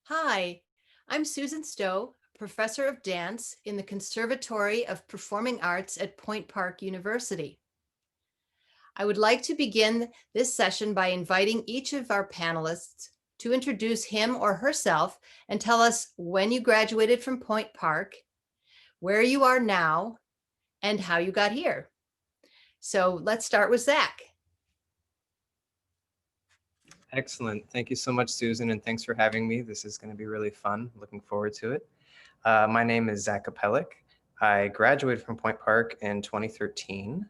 Hi, I'm Susan Stowe, professor of dance in the Conservatory of Performing Arts at Point Park University. I would like to begin this session by inviting each of our panelists to introduce him or herself and tell us when you graduated from Point Park, where you are now, and how you got here. So let's start with Zach. Excellent. Thank you so much, Susan, and thanks for having me. This is going to be really fun. Looking forward to it. My name is Zach Kapeluck. I graduated from Point Park in 2013,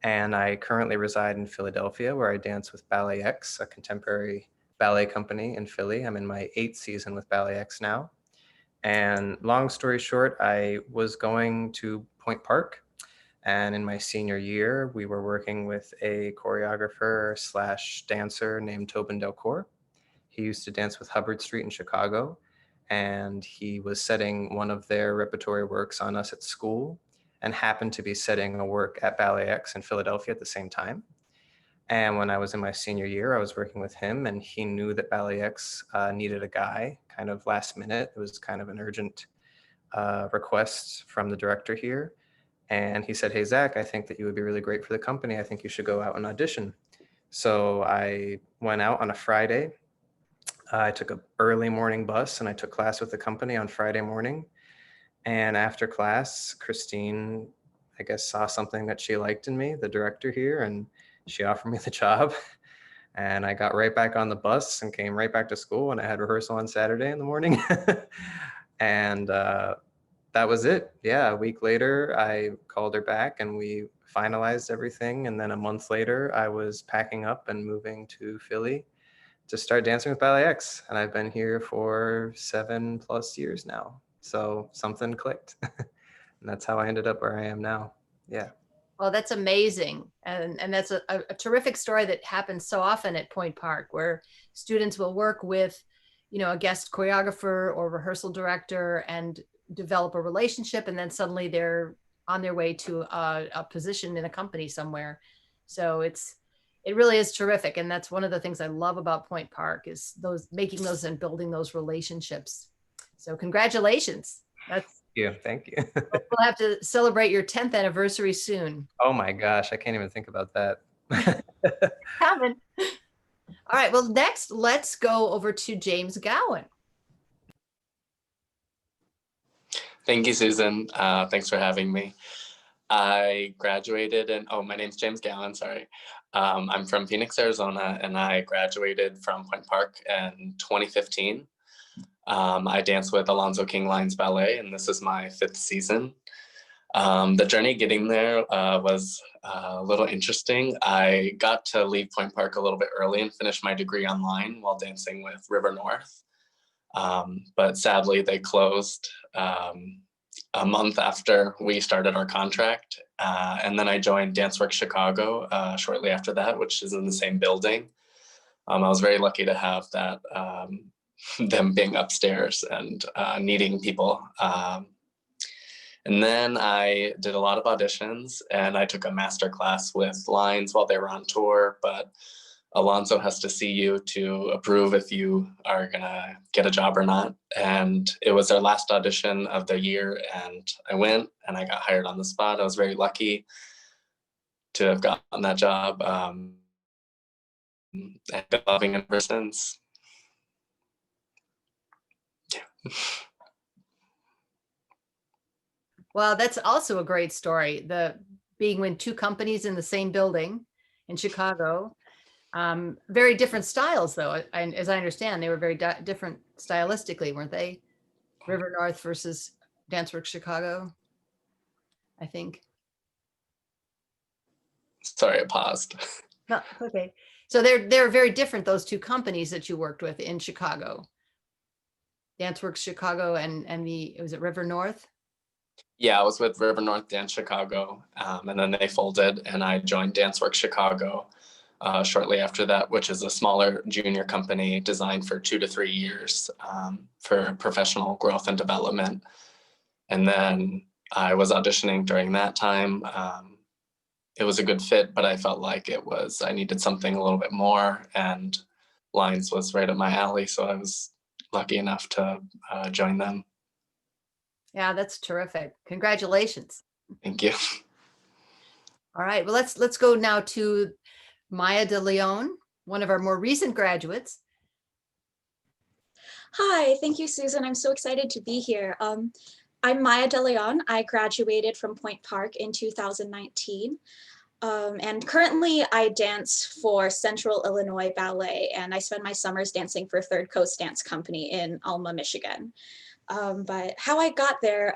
and I currently reside in Philadelphia, where I dance with BalletX, a contemporary ballet company in Philly. I'm in my 8th season with BalletX now. And long story short, I was going to Point Park, and in my senior year, we were working with a choreographer slash dancer named Tobin Delcourt. He used to dance with Hubbard Street in Chicago, and he was setting one of their repertory works on us at school and happened to be setting a work at BalletX in Philadelphia at the same time. And when I was in my senior year, I was working with him, and he knew that BalletX needed a guy kind of last minute. It was kind of an urgent request from the director here. And he said, "Hey, Zach, I think that you would be really great for the company. I think you should go out and audition." So I went out on a Friday. I took an early morning bus and I took class with the company on Friday morning. And after class, Christine, I guess, saw something that she liked in me, the director here, and she offered me the job. And I got right back on the bus and came right back to school, and I had rehearsal on Saturday in the morning. And that was it. Yeah, a week later, I called her back and we finalized everything. And then a month later, I was packing up and moving to Philly to start dancing with BalletX. And I've been here for 7+ years now. So something clicked. And that's how I ended up where I am now. Yeah. Well, that's amazing. And that's a terrific story that happens so often at Point Park, where students will work with, a guest choreographer or rehearsal director and develop a relationship. And then suddenly they're on their way to a position in a company somewhere. So it really is terrific. And that's one of the things I love about Point Park is making those and building those relationships. So congratulations. Thank you. We'll have to celebrate your 10th anniversary soon. Oh my gosh, I can't even think about that. Coming. All right, well, next, let's go over to James Gowan. Thank you, Susan. Thanks for having me. I graduated my name's James Gowan, sorry. I'm from Phoenix, Arizona, and I graduated from Point Park in 2015. I dance with Alonzo King LINES Ballet, and this is my 5th season. The journey getting there was a little interesting. I got to leave Point Park a little bit early and finish my degree online while dancing with River North. But sadly, they closed a month after we started our contract. And then I joined DanceWorks Chicago shortly after that, which is in the same building. I was very lucky to have that, them being upstairs and needing people. And then I did a lot of auditions, and I took a master class with Lines while they were on tour, but Alonzo has to see you to approve if you are gonna get a job or not. And it was their last audition of the year, and I went and I got hired on the spot. I was very lucky to have gotten that job. I've been loving it ever since. Yeah. Well, that's also a great story. The being in 2 companies in the same building in Chicago. Very different styles, though. And as I understand, they were very different stylistically, weren't they? River North versus DanceWorks Chicago, I think. Sorry, I paused. No, okay. So they're very different, those 2 companies that you worked with in Chicago. DanceWorks Chicago and was it River North? Yeah, I was with River North Dance Chicago, and then they folded, and I joined DanceWorks Chicago shortly after that, which is a smaller junior company designed for 2 to 3 years for professional growth and development. And then I was auditioning during that time. It was a good fit, but I felt like I needed something a little bit more, and Lines was right up my alley. So I was lucky enough to join them. Yeah, that's terrific. Congratulations. Thank you. All right, well, let's go now to Maya De Leon, one of our more recent graduates. Hi, thank you, Susan. I'm so excited to be here. I'm Maya De Leon. I graduated from Point Park in 2019. And currently I dance for Central Illinois Ballet, and I spend my summers dancing for Third Coast Dance Company in Alma, Michigan. But how I got there,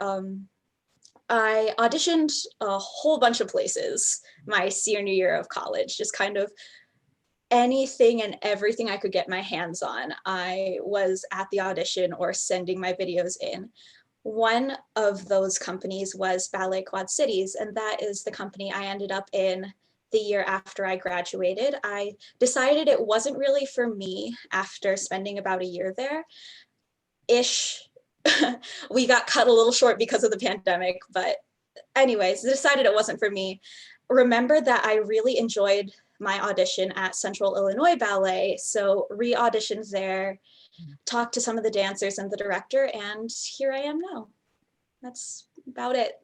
I auditioned a whole bunch of places my senior year of college, just kind of anything and everything I could get my hands on. I was at the audition or sending my videos in. One of those companies was Ballet Quad Cities, and that is the company I ended up in the year after I graduated. I decided it wasn't really for me after spending about a year there-ish. We got cut a little short because of the pandemic, but anyways, decided it wasn't for me. Remembered that I really enjoyed my audition at Central Illinois Ballet, so re-auditioned there, talked to some of the dancers and the director, and here I am now. That's about it.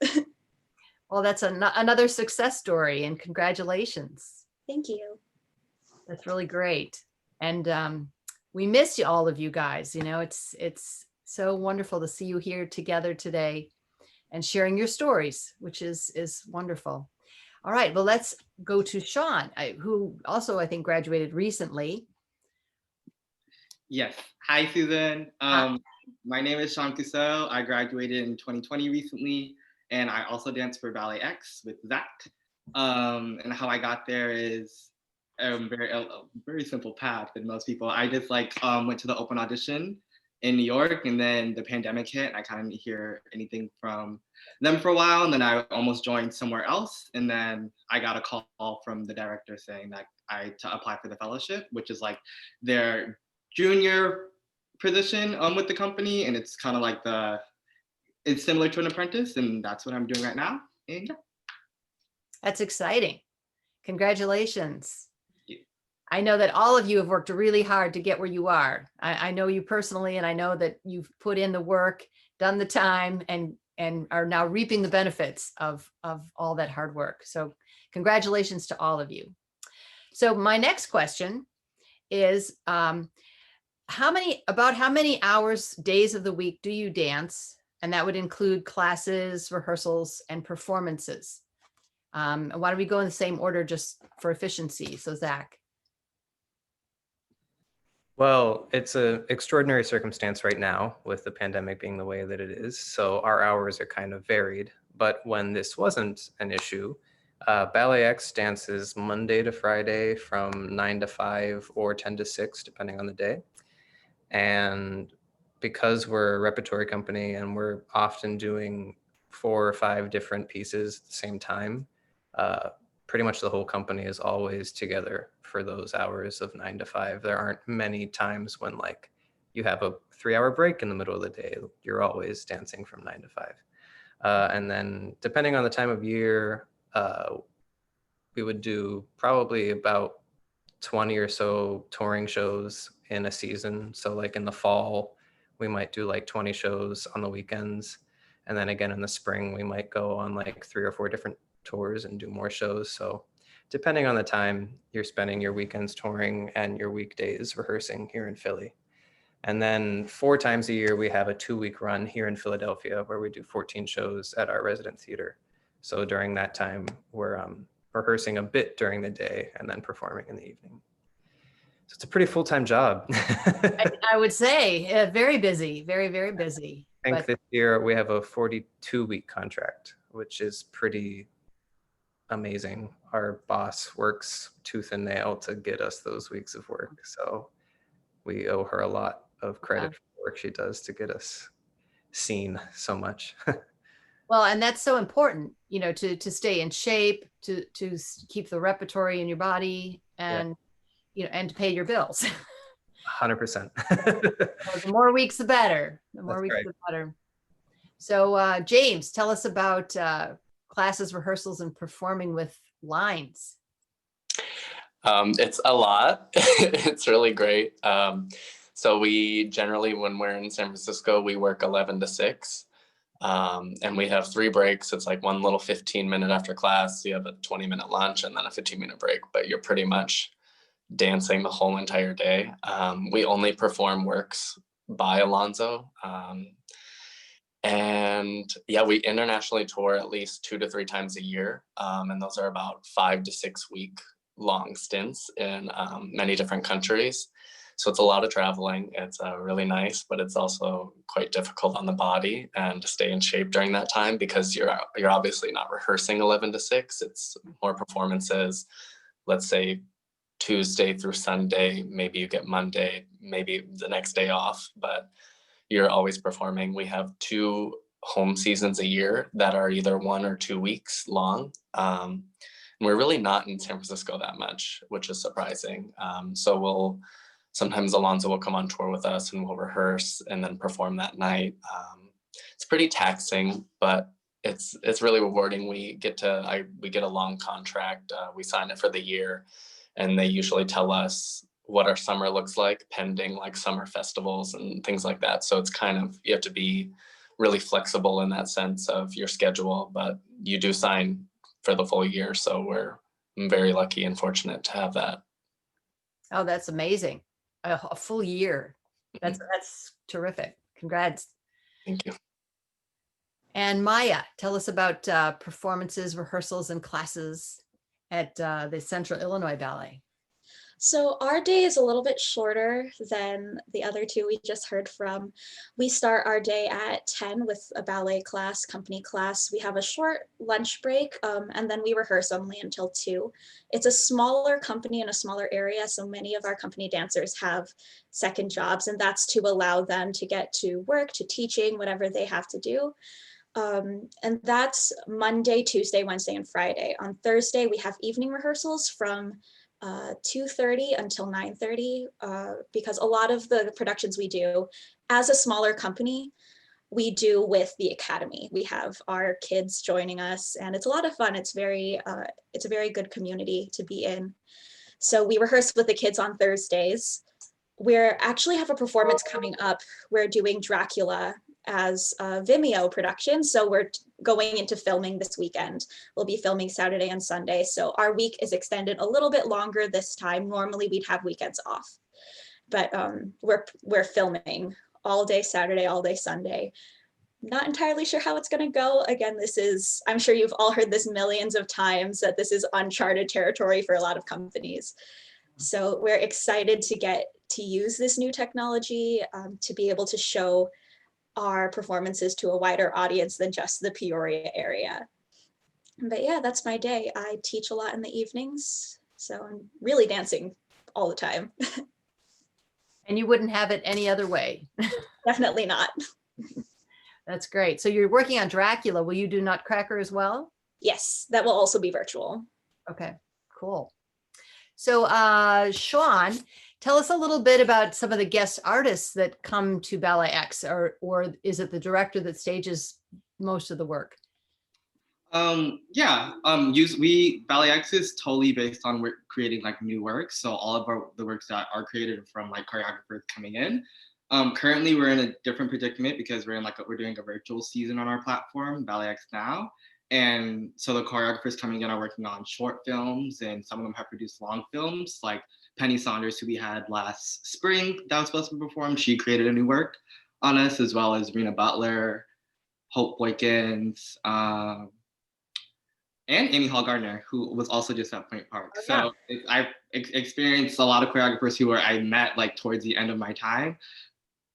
Well, that's another success story, and congratulations. Thank you. That's really great. And we miss you, all of you guys. You know, it's so wonderful to see you here together today and sharing your stories, which is wonderful. All right, well, let's go to Shawn, who also, I think, graduated recently. Yes. Hi, Susan. Hi. My name is Shawn Cusseaux. I graduated in 2020 recently, and I also dance for BalletX with Zach. And how I got there is a very simple path with most people. I just went to the open audition in New York, and then the pandemic hit. I kind of didn't hear anything from them for a while, and then I almost joined somewhere else, and then I got a call from the director saying that to apply for the fellowship, which is like their junior position with the company, and it's kind of like it's similar to an apprentice, and that's what I'm doing right now. And yeah. That's exciting. Congratulations. Thank you. I know that all of you have worked really hard to get where you are. I know you personally, and I know that you've put in the work, done the time, and are now reaping the benefits of all that hard work. So congratulations to all of you. So my next question is, how many hours, days of the week do you dance? And that would include classes, rehearsals, and performances. Why don't we go in the same order just for efficiency? So Zach. Well, it's an extraordinary circumstance right now with the pandemic being the way that it is. So our hours are kind of varied. But when this wasn't an issue, BalletX dances Monday to Friday from 9 to 5 or 10 to 6, depending on the day. And because we're a repertory company and we're often doing 4 or 5 different pieces at the same time, pretty much the whole company is always together for those hours of 9 to 5. There aren't many times when like you have a 3-hour break in the middle of the day. You're always dancing from 9 to 5. And then depending on the time of year, we would do probably about 20 or so touring shows in a season. So like in the fall, we might do like 20 shows on the weekends. And then again in the spring, we might go on like 3 or 4 different tours and do more shows. So depending on the time, you're spending your weekends touring and your weekdays rehearsing here in Philly. And then 4 times a year, we have a 2-week run here in Philadelphia where we do 14 shows at our resident theater. So during that time, we're rehearsing a bit during the day and then performing in the evening. So it's a pretty full-time job. I would say very busy, very, very busy. I think this year we have a 42-week contract, which is pretty amazing. Our boss works tooth and nail to get us those weeks of work. So we owe her a lot of credit for the work she does to get us seen so much. Well, and that's so important, you know, to stay in shape, to keep the repertory in your body, and you know, and to pay your bills. 100%. The more weeks, the better. The more weeks, the better. So, James, tell us about classes, rehearsals, and performing with lines. It's a lot. It's really great. So we generally, when we're in San Francisco, we work 11 to 6. And we have 3 breaks. It's like one little 15-minute after class. You have a 20-minute lunch and then a 15-minute break, but you're pretty much dancing the whole entire day. We only perform works by Alonzo. And yeah, we internationally tour at least 2 to 3 times a year. And those are about 5 to 6 week long stints in many different countries. So it's a lot of traveling. It's really nice, but it's also quite difficult on the body and to stay in shape during that time because you're obviously not rehearsing 11 to 6. It's more performances, let's say Tuesday through Sunday, maybe you get Monday, maybe the next day off, but you're always performing. We have 2 home seasons a year that are either 1 or 2 weeks long. And we're really not in San Francisco that much, which is surprising. So sometimes Alonzo will come on tour with us and we'll rehearse and then perform that night. It's pretty taxing, but it's really rewarding. We get a long contract. We sign it for the year, and they usually tell us what our summer looks like, pending like summer festivals and things like that. So it's kind of, you have to be really flexible in that sense of your schedule, but you do sign for the full year. So we're very lucky and fortunate to have that. Oh, that's amazing. A full year. That's terrific. Congrats. Thank you. And Maya, tell us about performances, rehearsals, and classes at the Central Illinois Ballet. So our day is a little bit shorter than the other 2 we just heard from. We start our day at 10 with a ballet class, company class. We have a short lunch break, and then we rehearse only until 2. It's a smaller company in a smaller area, so many of our company dancers have second jobs, and that's to allow them to get to work, to teaching, whatever they have to do. And that's Monday, Tuesday, Wednesday, and Friday. On Thursday, we have evening rehearsals from 2:30 until 9:30, because a lot of the productions we do as a smaller company, we do with the academy. We have our kids joining us, and it's a lot of fun. It's a very good community to be in. So we rehearse with the kids on Thursdays. We actually have a performance coming up. We're doing Dracula as a Vimeo production. So we're going into filming this weekend. We'll be filming Saturday and Sunday. So our week is extended a little bit longer this time. Normally we'd have weekends off, but we're filming all day Saturday, all day Sunday. Not entirely sure how it's gonna go. Again, I'm sure you've all heard this millions of times, that this is uncharted territory for a lot of companies. So we're excited to get to use this new technology, to be able to show our performances to a wider audience than just the Peoria area. But yeah, that's my day. I teach a lot in the evenings, so I'm really dancing all the time. And you wouldn't have it any other way. Definitely not. That's great. So you're working on Dracula. Will you do Nutcracker as well? Yes, that will also be virtual. Okay, cool. So Shawn, tell us a little bit about some of the guest artists that come to BalletX, or is it the director that stages most of the work? BalletX is totally based on creating like new works. So all of the works that are created from like choreographers coming in. Currently we're in a different predicament because we're doing a virtual season on our platform, BalletX Now. And so the choreographers coming in are working on short films, and some of them have produced long films, like Penny Saunders, who we had last spring that was supposed to be performed. She created a new work on us, as well as Rena Butler, Hope Boykins, and Amy Hall Gardner, who was also just at Point Park. Oh, yeah. So I've experienced a lot of choreographers who I met like towards the end of my time,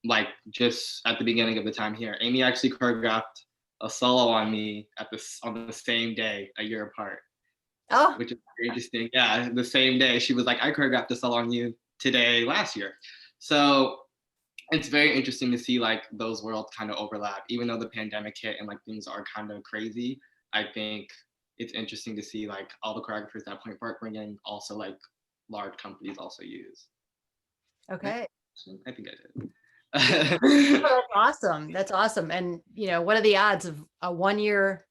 like just at the beginning of the time here. Amy actually choreographed a solo on me on the same day, a year apart. Oh, which is very interesting. Yeah, the same day she was like, I choreographed a solo on you today last year. So it's very interesting to see like those worlds kind of overlap, even though the pandemic hit and like things are kind of crazy. I think it's interesting to see like all the choreographers that Point Park bring in also like large companies also use. okay. I think I did. Oh, that's awesome. That's awesome. And what are the odds of a 1-year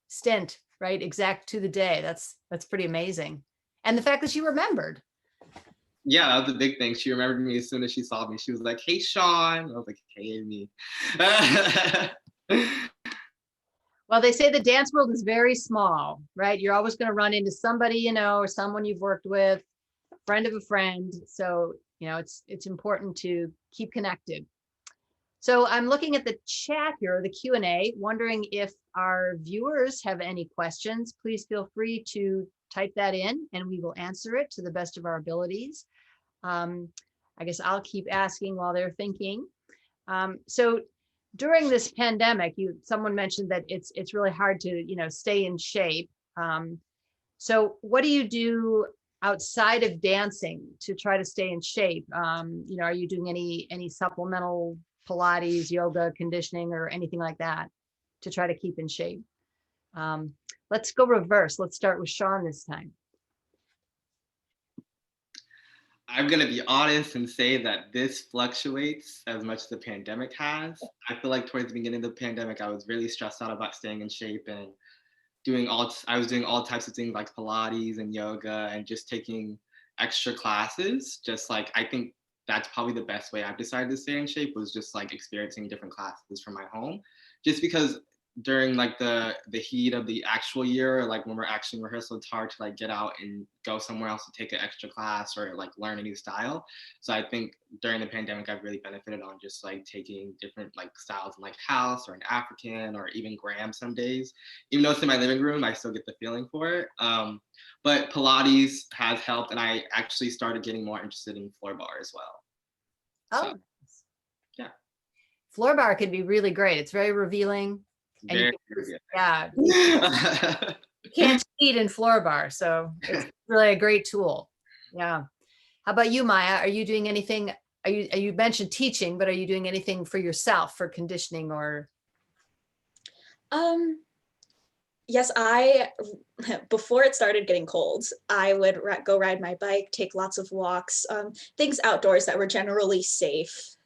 stint, right? Exact to the day. That's pretty amazing. And the fact that you remembered. Yeah, that was a big thing. She remembered me as soon as she saw me. She was like, "Hey, Shawn." I was like, "Hey, me." Well, they say the dance world is very small, right? You're always going to run into somebody you know, or someone you've worked with, a friend of a friend. So, it's important to keep connected. So I'm looking at the chat here, the Q&A, wondering if our viewers have any questions. Please feel free to type that in and we will answer it to the best of our abilities. I guess I'll keep asking while they're thinking. So during this pandemic, someone mentioned that it's really hard to stay in shape. So what do you do outside of dancing to try to stay in shape? Are you doing any supplemental Pilates, yoga, conditioning, or anything like that to try to keep in shape? Let's go reverse. Let's start with Shawn this time. I'm gonna be honest and say that this fluctuates as much as the pandemic has. I feel like towards the beginning of the pandemic, I was really stressed out about staying in shape and I was doing all types of things like Pilates and yoga and just taking extra classes. Just like, I think that's probably the best way I've decided to stay in shape, was just like experiencing different classes from my home. Just because during like the heat of the actual year, like when we're actually in rehearsal, it's hard to like get out and go somewhere else to take an extra class or like learn a new style. So I think during the pandemic, I've really benefited on just like taking different like styles in like house or an African or even Graham some days. Even though it's in my living room, I still get the feeling for it. But Pilates has helped, and I actually started getting more interested in floor bar as well. Oh, So, yeah. Floor bar can be really great. It's very revealing. And Very, yeah, you can't cheat in floor bar, so it's really a great tool. Yeah. How about you, Maya? Are you doing anything? You mentioned teaching, but are you doing anything for yourself for conditioning or? Yes, before it started getting cold, I would go ride my bike, take lots of walks, things outdoors that were generally safe.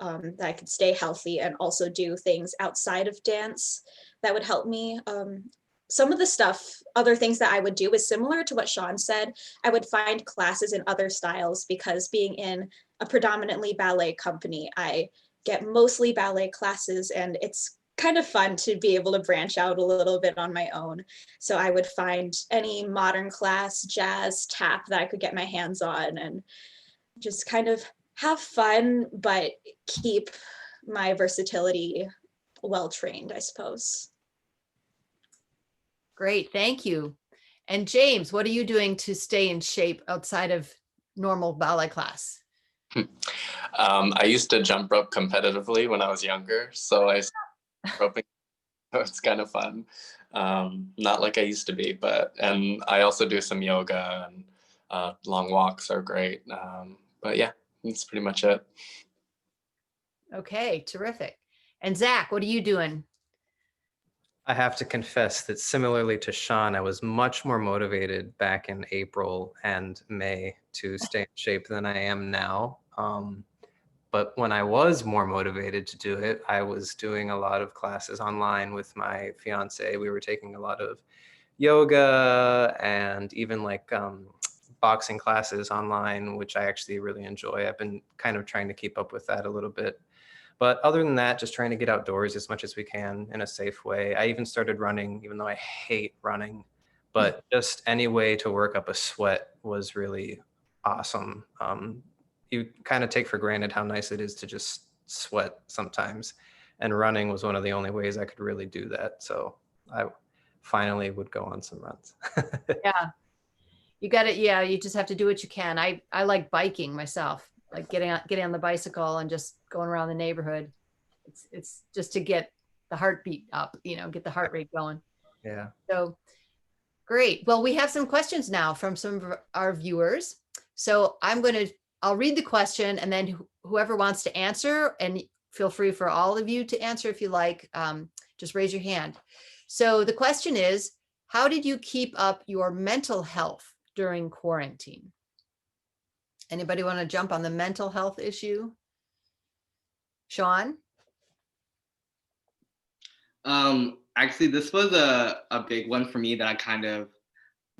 That I could stay healthy and also do things outside of dance that would help me. Some of the other things that I would do is similar to what Shawn said. I would find classes in other styles because being in a predominantly ballet company, I get mostly ballet classes, and it's kind of fun to be able to branch out a little bit on my own. So I would find any modern class, jazz, tap that I could get my hands on and just kind of have fun, but keep my versatility well trained, I suppose. Great, thank you. And James, what are you doing to stay in shape outside of normal ballet class? I used to jump rope competitively when I was younger, so I roping. It's kind of fun. Not like I used to be, and I also do some yoga, and long walks are great. But yeah, that's pretty much it. Okay, terrific. And Zach, what are you doing? I have to confess that similarly to Shawn, I was much more motivated back in April and May to stay in shape than I am now. But when I was more motivated to do it, I was doing a lot of classes online with my fiance. We were taking a lot of yoga and even like boxing classes online, which I actually really enjoy. I've been kind of trying to keep up with that a little bit. But other than that, just trying to get outdoors as much as we can in a safe way. I even started running, even though I hate running, but just any way to work up a sweat was really awesome. You kind of take for granted how nice it is to just sweat sometimes. And running was one of the only ways I could really do that. So I finally would go on some runs. Yeah, you got it. Yeah, you just have to do what you can. I like biking myself, like getting on the bicycle and just going around the neighborhood. It's just to get the heartbeat up, get the heart rate going. Yeah. So great. Well, we have some questions now from some of our viewers. So I'll read the question, and then whoever wants to answer, and feel free for all of you to answer if you like, just raise your hand. So the question is, how did you keep up your mental health during quarantine? Anybody want to jump on the mental health issue? Shawn? Actually, this was a big one for me that I kind of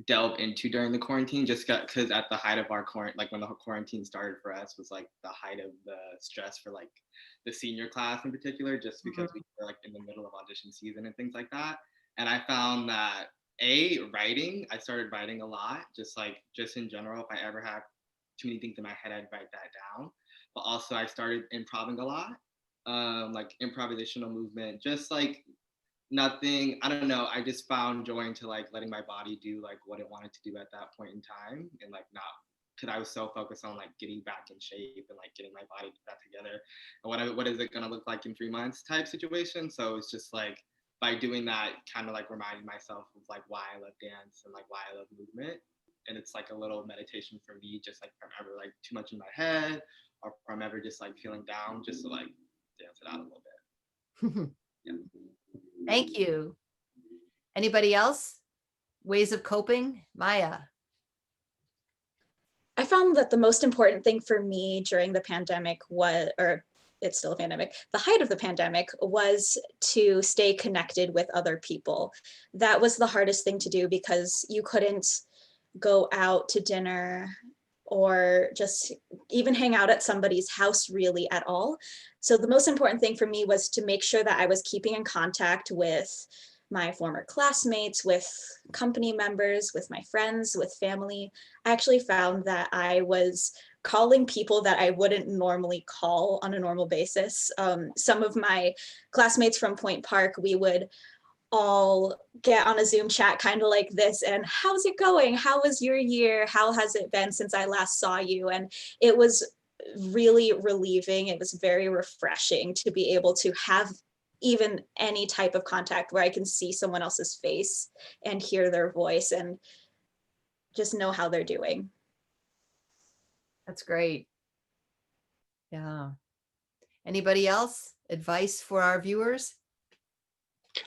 delve into during the quarantine, just because at the height of our quarantine, like when the quarantine started for us, was like the height of the stress for like the senior class in particular, just because we were like in the middle of audition season and things like that. And I found that writing, I started writing a lot, just in general. If I ever have too many things in my head, I'd write that down. But also I started improvising a lot, like improvisational movement, just like nothing, I don't know, I just found joy into like letting my body do like what it wanted to do at that point in time, and like not, because I was so focused on like getting back in shape and like getting my body back together and what is it gonna look like in 3 months type situation. So it's just like by doing that, kind of like reminding myself of like why I love dance and like why I love movement. And it's like a little meditation for me, just like if I'm ever like too much in my head, or if I'm ever just like feeling down, just to like dance it out a little bit. Yeah. Thank you. Anybody else? Ways of coping? Maya. I found that the most important thing for me during the pandemic was, or it's still a pandemic, the height of the pandemic, was to stay connected with other people. That was the hardest thing to do because you couldn't go out to dinner or just even hang out at somebody's house really at all. So the most important thing for me was to make sure that I was keeping in contact with my former classmates, with company members, with my friends, with family. I actually found that I was calling people that I wouldn't normally call on a normal basis. Some of my classmates from Point Park, we would all get on a Zoom chat kind of like this, and how's it going? How was your year? How has it been since I last saw you? And it was really relieving. It was very refreshing to be able to have even any type of contact where I can see someone else's face and hear their voice and just know how they're doing. That's great. Yeah. Anybody else? Advice for our viewers?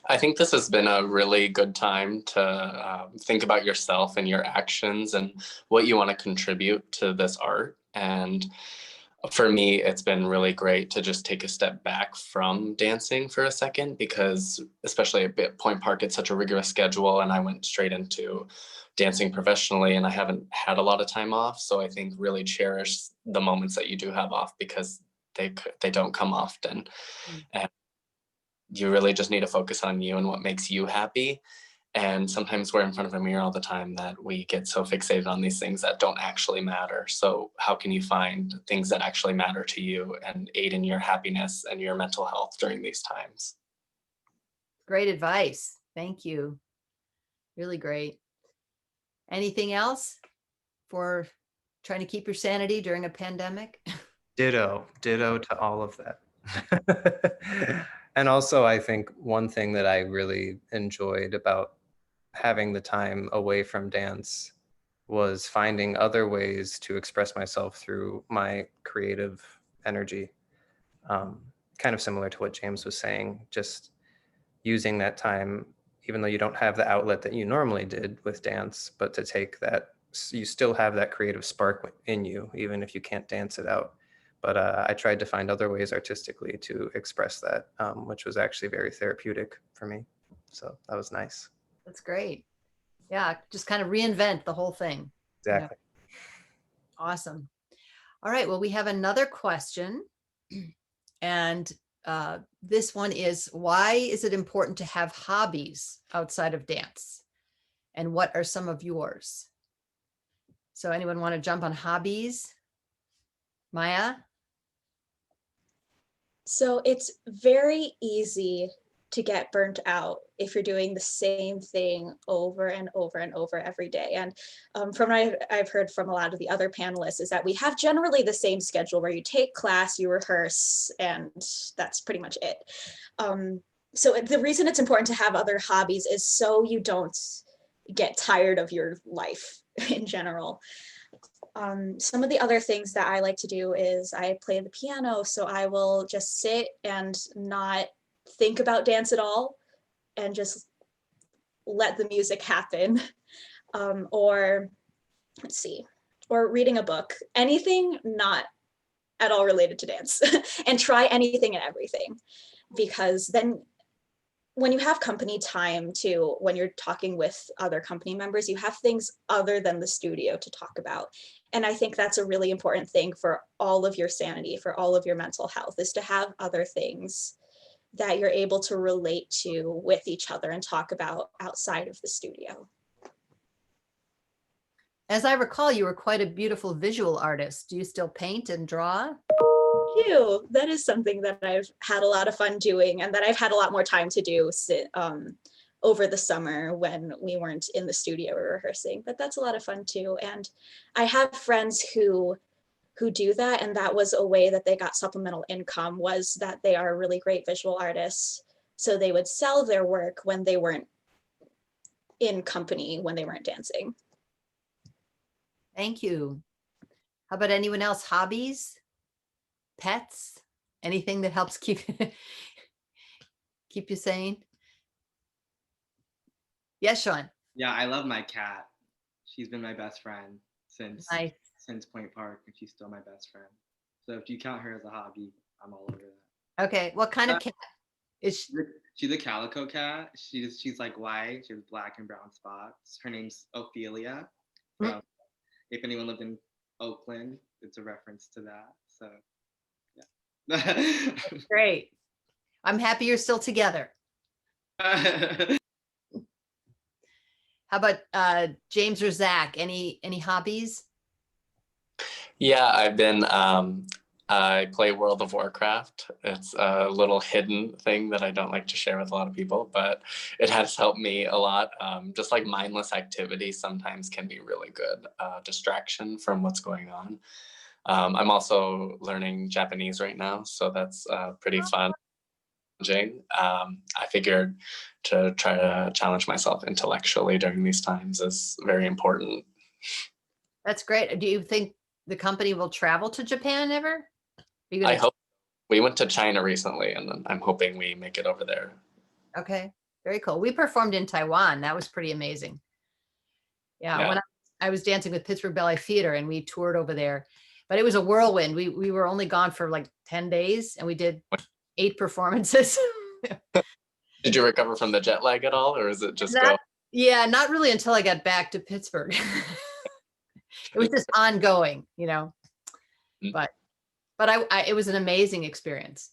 I think this has been a really good time to think about yourself and your actions and what you want to contribute to this art. And for me, it's been really great to just take a step back from dancing for a second, because especially at Point Park, it's such a rigorous schedule, and I went straight into dancing professionally, and I haven't had a lot of time off. So I think really cherish the moments that you do have off, because they don't come often. And you really just need to focus on you and what makes you happy. And sometimes we're in front of a mirror all the time that we get so fixated on these things that don't actually matter. So how can you find things that actually matter to you and aid in your happiness and your mental health during these times? Great advice. Thank you. Really great. Anything else for trying to keep your sanity during a pandemic? Ditto to all of that. And also, I think one thing that I really enjoyed about having the time away from dance was finding other ways to express myself through my creative energy. Kind of similar to what James was saying, just using that time, even though you don't have the outlet that you normally did with dance, but to take that, you still have that creative spark in you, even if you can't dance it out. But I tried to find other ways artistically to express that, which was actually very therapeutic for me. So that was nice. That's great. Yeah, just kind of reinvent the whole thing. Exactly. Awesome. All right, well, we have another question. And this one is, why is it important to have hobbies outside of dance? And what are some of yours? So anyone want to jump on hobbies? Maya? So it's very easy to get burnt out if you're doing the same thing over and over and over every day. And from what I've heard from a lot of the other panelists is that we have generally the same schedule where you take class, you rehearse, and that's pretty much it. So the reason it's important to have other hobbies is so you don't get tired of your life in general. Some of the other things that I like to do is I play the piano, so I will just sit and not think about dance at all and just let the music happen. Or let's see, or reading a book, anything not at all related to dance and try anything and everything, because then when you have company time too, when you're talking with other company members, you have things other than the studio to talk about. And I think that's a really important thing for all of your sanity, for all of your mental health, is to have other things that you're able to relate to with each other and talk about outside of the studio. As I recall, you were quite a beautiful visual artist. Do you still paint and draw? Thank you. That is something that I've had a lot of fun doing and that I've had a lot more time to do over the summer when we weren't in the studio or rehearsing, but that's a lot of fun too. And I have friends who do that, and that was a way that they got supplemental income, was that they are really great visual artists. So they would sell their work when they weren't in company, when they weren't dancing. Thank you. How about anyone else? Hobbies, pets, anything that helps keep keep you sane? Yes, Shawn. Yeah, I love my cat. She's been my best friend since Nice. Point Park, and she's still my best friend. So if you count her as a hobby, I'm all over that. Okay, what kind of cat is she? She's a calico cat. She's like white. She has black and brown spots. Her name's Ophelia. If anyone lived in Oakland, it's a reference to that. So yeah. Great. I'm happy you're still together. How about James or Zach? Any hobbies? Yeah, I've been, I play World of Warcraft. It's a little hidden thing that I don't like to share with a lot of people, but it has helped me a lot. Just like mindless activity sometimes can be really good distraction from what's going on. I'm also learning Japanese right now, so that's pretty fun. I figured to try to challenge myself intellectually during these times is very important. That's great. Do you think the company will travel to Japan ever? I hope. We went to China recently, and I'm hoping we make it over there. Okay, very cool. We performed in Taiwan. That was pretty amazing. Yeah. When I was dancing with Pittsburgh Ballet Theater, and we toured over there, but it was a whirlwind. We were only gone for like 10 days, and we did 8 performances. Did you recover from the jet lag at all, or is it just Yeah, not really until I got back to Pittsburgh. It was just ongoing, you know, but it was an amazing experience.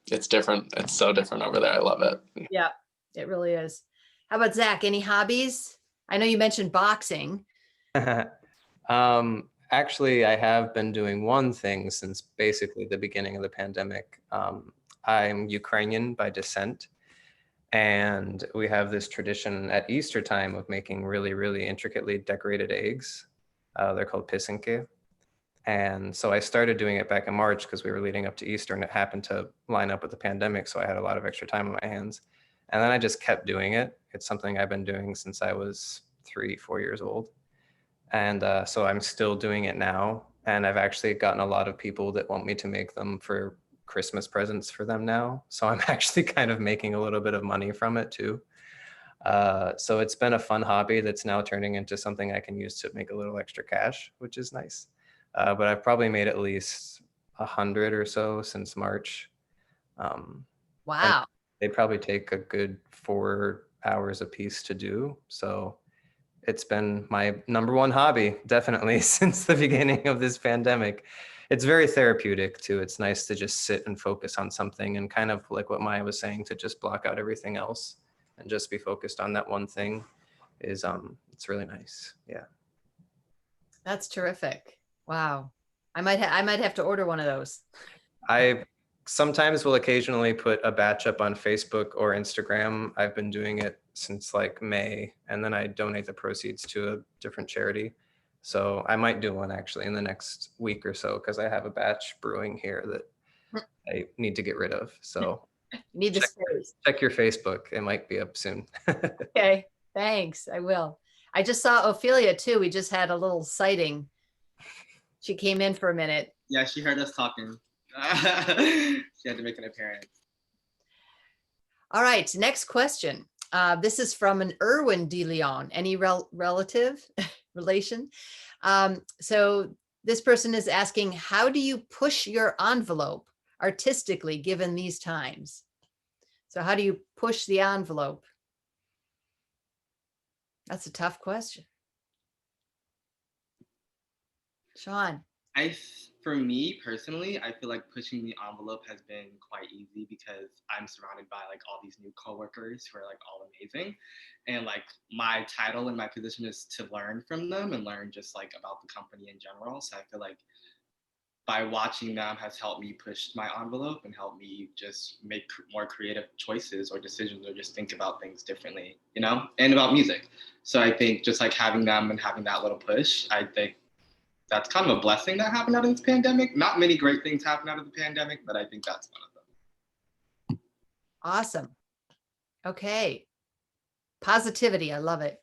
It's different. It's so different over there. I love it. Yeah, it really is. How about Zach? Any hobbies? I know you mentioned boxing. Actually, I have been doing one thing since basically the beginning of the pandemic. I'm Ukrainian by descent, and we have this tradition at Easter time of making really, really intricately decorated eggs. They're called pisanki. And so I started doing it back in March because we were leading up to Easter, and it happened to line up with the pandemic. So I had a lot of extra time on my hands. And then I just kept doing it. It's something I've been doing since I was 3-4 years old. And so I'm still doing it now. And I've actually gotten a lot of people that want me to make them for Christmas presents for them now. So I'm actually kind of making a little bit of money from it too. So it's been a fun hobby that's now turning into something I can use to make a little extra cash, which is nice. But I've probably made at least 100 or so since March. Wow. They probably take a good 4 hours a piece to do. So it's been my #1 hobby, definitely, since the beginning of this pandemic. It's very therapeutic too. It's nice to just sit and focus on something, and kind of like what Maya was saying, to just block out everything else and just be focused on that one thing is it's really nice. Yeah. That's terrific. Wow. I might have to order one of those. I sometimes will occasionally put a batch up on Facebook or Instagram. I've been doing it since like May, and then I donate the proceeds to a different charity. So I might do one actually in the next week or so, because I have a batch brewing here that I need to get rid of. So you need the space. Check your Facebook. It might be up soon. Okay, thanks. I will. I just saw Ophelia too. We just had a little sighting. She came in for a minute. Yeah, she heard us talking. She had to make an appearance. All right, next question. This is from an Erwin De Leon. Any relation? So this person is asking, how do you push your envelope artistically given these times? So how do you push the envelope? That's a tough question. Shawn. For me personally, I feel like pushing the envelope has been quite easy because I'm surrounded by like all these new coworkers who are like all amazing. And like my title and my position is to learn from them and learn just like about the company in general. So I feel like by watching them has helped me push my envelope and help me just make more creative choices or decisions or just think about things differently, you know, and about music. So I think just like having them and having that little push, I think that's kind of a blessing that happened out of this pandemic. Not many great things happen out of the pandemic, but I think that's one of them. Awesome. Okay. Positivity. I love it.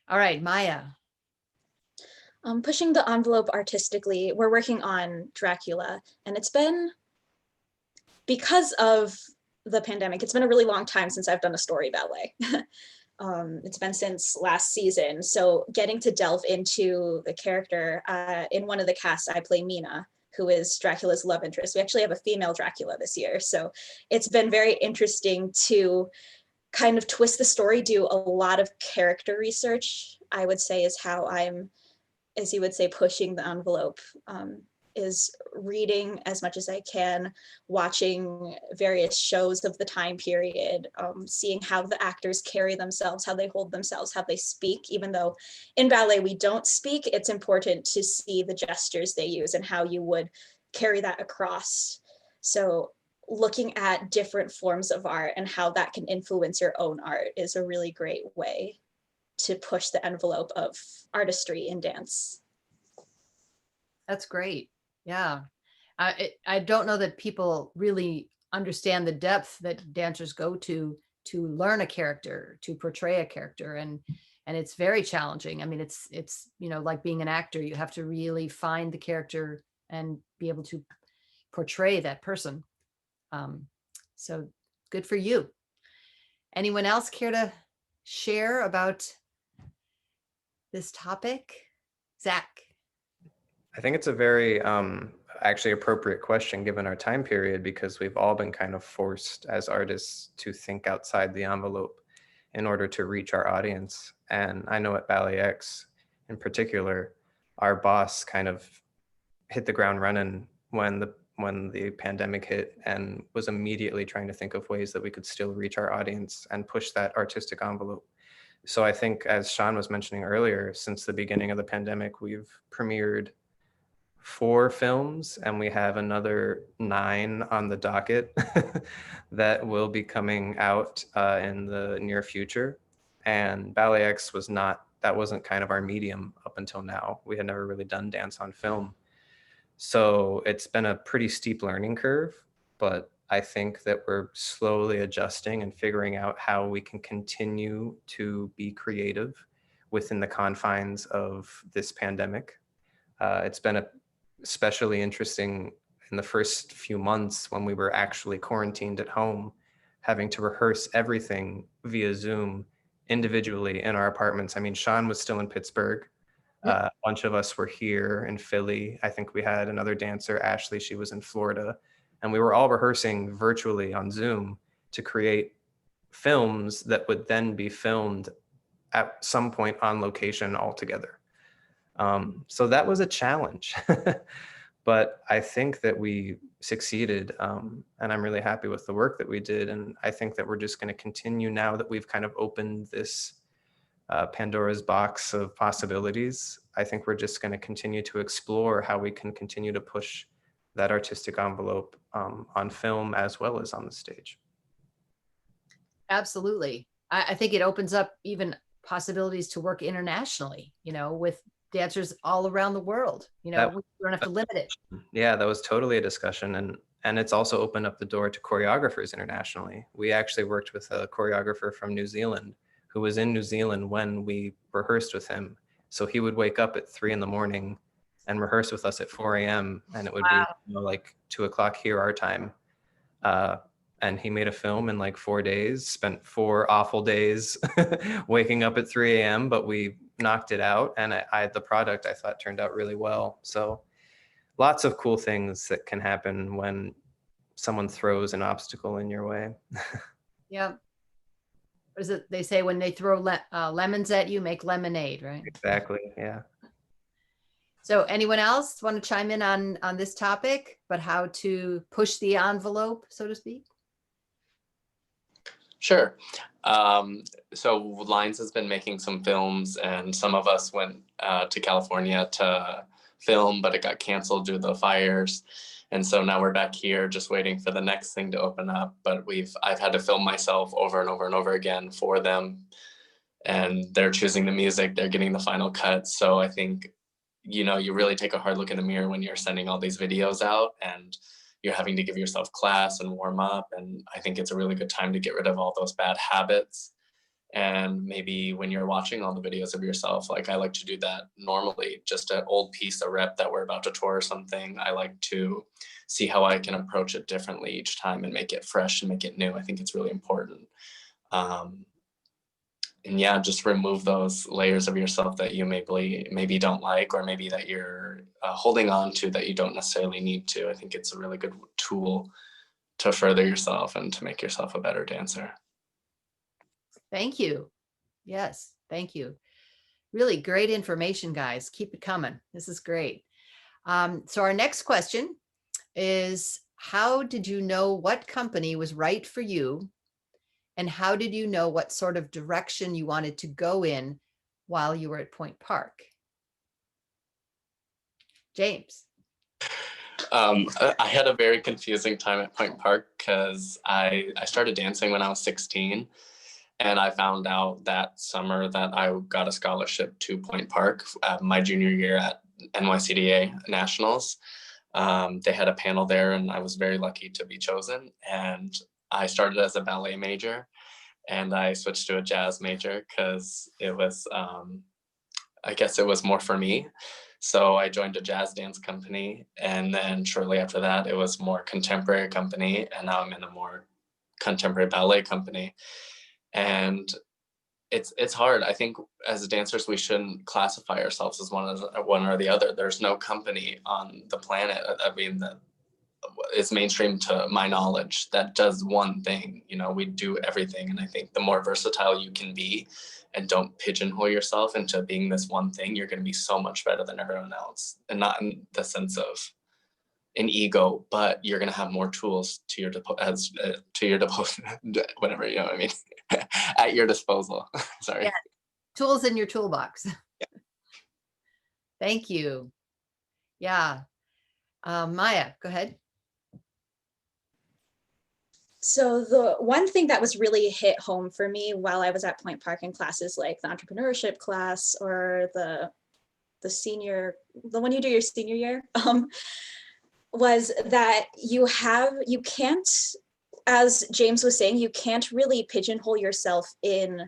All right, Maya. Pushing the envelope artistically, we're working on Dracula, and it's been, because of the pandemic, it's been a really long time since I've done a story ballet. It's been since last season. So getting to delve into the character, in one of the casts, I play Mina, who is Dracula's love interest. We actually have a female Dracula this year. So it's been very interesting to kind of twist the story, do a lot of character research, I would say, is how I'm, as you would say, pushing the envelope, is reading as much as I can, watching various shows of the time period, seeing how the actors carry themselves, how they hold themselves, how they speak. Even though in ballet we don't speak, it's important to see the gestures they use and how you would carry that across. So looking at different forms of art and how that can influence your own art is a really great way to push the envelope of artistry in dance. That's great. Yeah. I don't know that people really understand the depth that dancers go to learn a character, to portray a character. And it's very challenging. I mean, it's, you know, like being an actor, you have to really find the character and be able to portray that person. So good for you. Anyone else care to share about this topic? Zach. I think it's a very actually appropriate question given our time period, because we've all been kind of forced as artists to think outside the envelope in order to reach our audience. And I know at BalletX in particular, our boss kind of hit the ground running when the pandemic hit, and was immediately trying to think of ways that we could still reach our audience and push that artistic envelope. So I think, as Shawn was mentioning earlier, since the beginning of the pandemic, we've premiered 4 films, and we have another 9 on the docket that will be coming out in the near future. And BalletX wasn't kind of our medium up until now. We had never really done dance on film. So it's been a pretty steep learning curve, but I think that we're slowly adjusting and figuring out how we can continue to be creative within the confines of this pandemic. It's been especially interesting in the first few months when we were actually quarantined at home, having to rehearse everything via Zoom individually in our apartments. I mean, Shawn was still in Pittsburgh. A bunch of us were here in Philly. I think we had another dancer, Ashley, she was in Florida. And we were all rehearsing virtually on Zoom to create films that would then be filmed at some point on location altogether. So that was a challenge, but I think that we succeeded, and I'm really happy with the work that we did. And I think that we're just going to continue now that we've kind of opened this Pandora's box of possibilities. I think we're just going to continue to explore how we can continue to push that artistic envelope on film as well as on the stage. Absolutely. I think it opens up even possibilities to work internationally, you know, with dancers all around the world. You know, we don't have to limit it. Yeah, that was totally a discussion. And it's also opened up the door to choreographers internationally. We actually worked with a choreographer from New Zealand who was in New Zealand when we rehearsed with him. So he would wake up at 3 a.m. and rehearse with us at 4 a.m. And it would be, you know, like 2 o'clock here, our time. And he made a film in like 4 days, spent 4 awful days waking up at 3 a.m., but we knocked it out. And the product I thought turned out really well. So lots of cool things that can happen when someone throws an obstacle in your way. Yeah. What is it? They say when they throw lemons at you, make lemonade, right? Exactly. Yeah. So anyone else want to chime in on this topic, but how to push the envelope, so to speak? Sure. So Lines has been making some films, and some of us went to California to film, but it got canceled due to the fires. And so now we're back here just waiting for the next thing to open up. But I've had to film myself over and over and over again for them. And they're choosing the music, they're getting the final cut. So I think, you know, you really take a hard look in the mirror when you're sending all these videos out, and you're having to give yourself class and warm up. And I think it's a really good time to get rid of all those bad habits. And maybe when you're watching all the videos of yourself, like I like to do that normally, just an old piece, a rep that we're about to tour or something. I like to see how I can approach it differently each time and make it fresh and make it new. I think it's really important. And yeah, just remove those layers of yourself that you maybe don't like, or maybe that you're holding on to that you don't necessarily need to. I think it's a really good tool to further yourself and to make yourself a better dancer. Thank you. Yes, thank you. Really great information, guys. Keep it coming. This is great. So our next question is, how did you know what company was right for you? And how did you know what sort of direction you wanted to go in while you were at Point Park? James. I had a very confusing time at Point Park because I started dancing when I was 16. And I found out that summer that I got a scholarship to Point Park my junior year at NYCDA Nationals. They had a panel there, and I was very lucky to be chosen. And I started as a ballet major, and I switched to a jazz major because it was, I guess it was more for me. So I joined a jazz dance company, and then shortly after that, it was more contemporary company, and now I'm in a more contemporary ballet company. And it's hard. I think as dancers, we shouldn't classify ourselves as one or the other. There's no company on the planet, I mean, that is mainstream to my knowledge that does one thing. You know, we do everything. And I think the more versatile you can be and don't pigeonhole yourself into being this one thing, you're going to be so much better than everyone else. And not in the sense of an ego, but you're going to have more tools to your whatever, you know what I mean, at your disposal. Sorry. Yeah. Tools in your toolbox. Yeah. Thank you. Yeah. Maya, go ahead. So the one thing that was really hit home for me while I was at Point Park in classes like the entrepreneurship class or the one you do your senior year, was that you can't, as James was saying, you can't really pigeonhole yourself in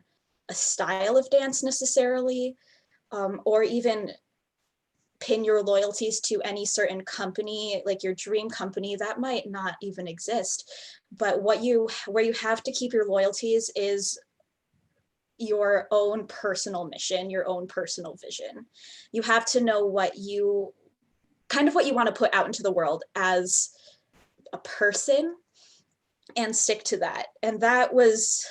a style of dance necessarily, or even pin your loyalties to any certain company, like your dream company that might not even exist. But where you have to keep your loyalties is your own personal mission, your own personal vision. You have to know what you want to put out into the world as a person and stick to that. And that was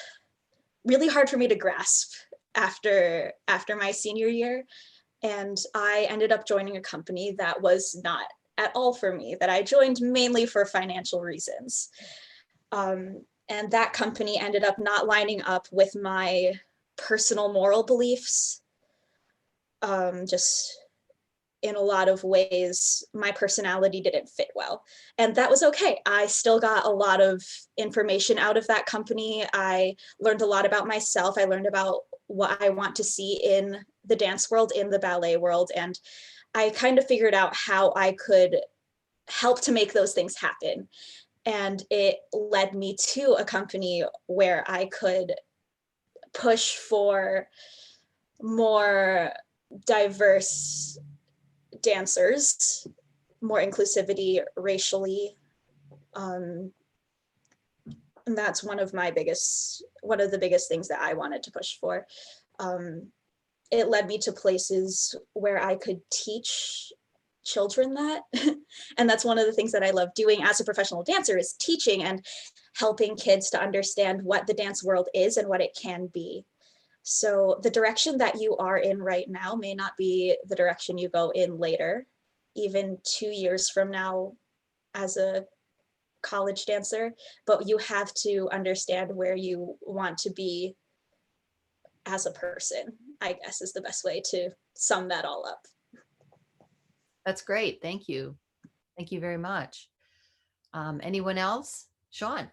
really hard for me to grasp after my senior year. And I ended up joining a company that was not at all for me, that I joined mainly for financial reasons. And that company ended up not lining up with my personal moral beliefs. Just in a lot of ways, my personality didn't fit well. And that was okay. I still got a lot of information out of that company. I learned a lot about myself. I learned about what I want to see in the dance world, in the ballet world. And I kind of figured out how I could help to make those things happen. And it led me to a company where I could push for more diverse dancers, more inclusivity racially. And that's one of the biggest things that I wanted to push for. It led me to places where I could teach children that. And that's one of the things that I love doing as a professional dancer, is teaching and helping kids to understand what the dance world is and what it can be. So the direction that you are in right now may not be the direction you go in later, even 2 years from now as a college dancer, but you have to understand where you want to be as a person, I guess, is the best way to sum that all up. That's great. Thank you. Thank you very much. Anyone else? Shawn.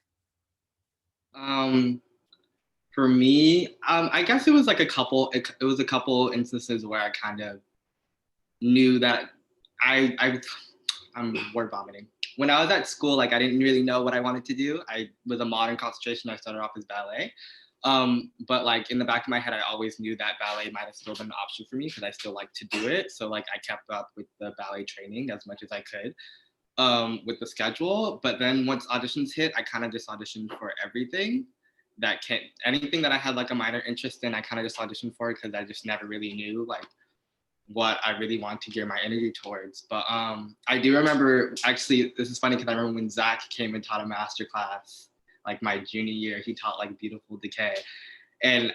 For me, I guess it was like a couple. It was a couple instances where I kind of knew that I'm word vomiting. When I was at school, like I didn't really know what I wanted to do. I was a modern concentration. I started off as ballet. But like in the back of my head, I always knew that ballet might have still been an option for me because I still like to do it. So like I kept up with the ballet training as much as I could with the schedule. But then once auditions hit, I kind of just auditioned for everything anything that I had like a minor interest in, I kind of just auditioned for it because I just never really knew like what I really want to gear my energy towards. But I do remember, actually, this is funny because I remember when Zach came and taught a master class, like my junior year, he taught like Beautiful Decay. And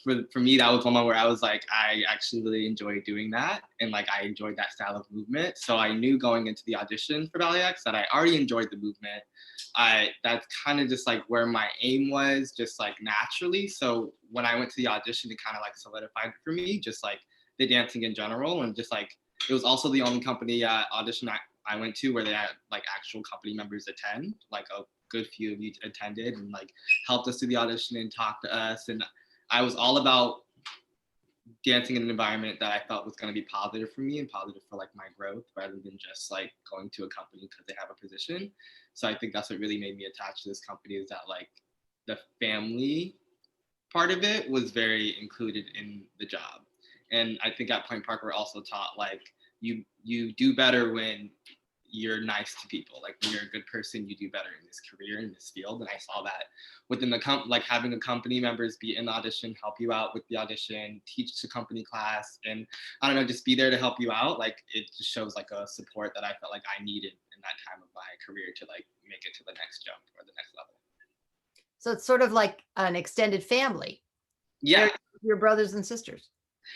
for me, that was one where I was like, I actually really enjoyed doing that. And like, I enjoyed that style of movement. So I knew going into the audition for BalletX that I already enjoyed the movement. That's kind of just like where my aim was, just like naturally. So when I went to the audition, it kind of like solidified it for me, just like the dancing in general. And just like, it was also the only company audition I went to where they had like actual company members attend, like a good few of you attended and like helped us do the audition and talked to us. And I was all about dancing in an environment that I felt was going to be positive for me and positive for like my growth, rather than just like going to a company because they have a position. So I think that's what really made me attached to this company, is that like the family part of it was very included in the job. And I think at Point Park, we're also taught like you do better when you're nice to people. Like when you're a good person, you do better in this career, in this field. And I saw that within the like having the company members be in the audition, help you out with the audition, teach the company class, and I don't know, just be there to help you out. Like it just shows like a support that I felt like I needed in that time of my career to like make it to the next jump or the next level. So it's sort of like an extended family. Yeah. They're your brothers and sisters.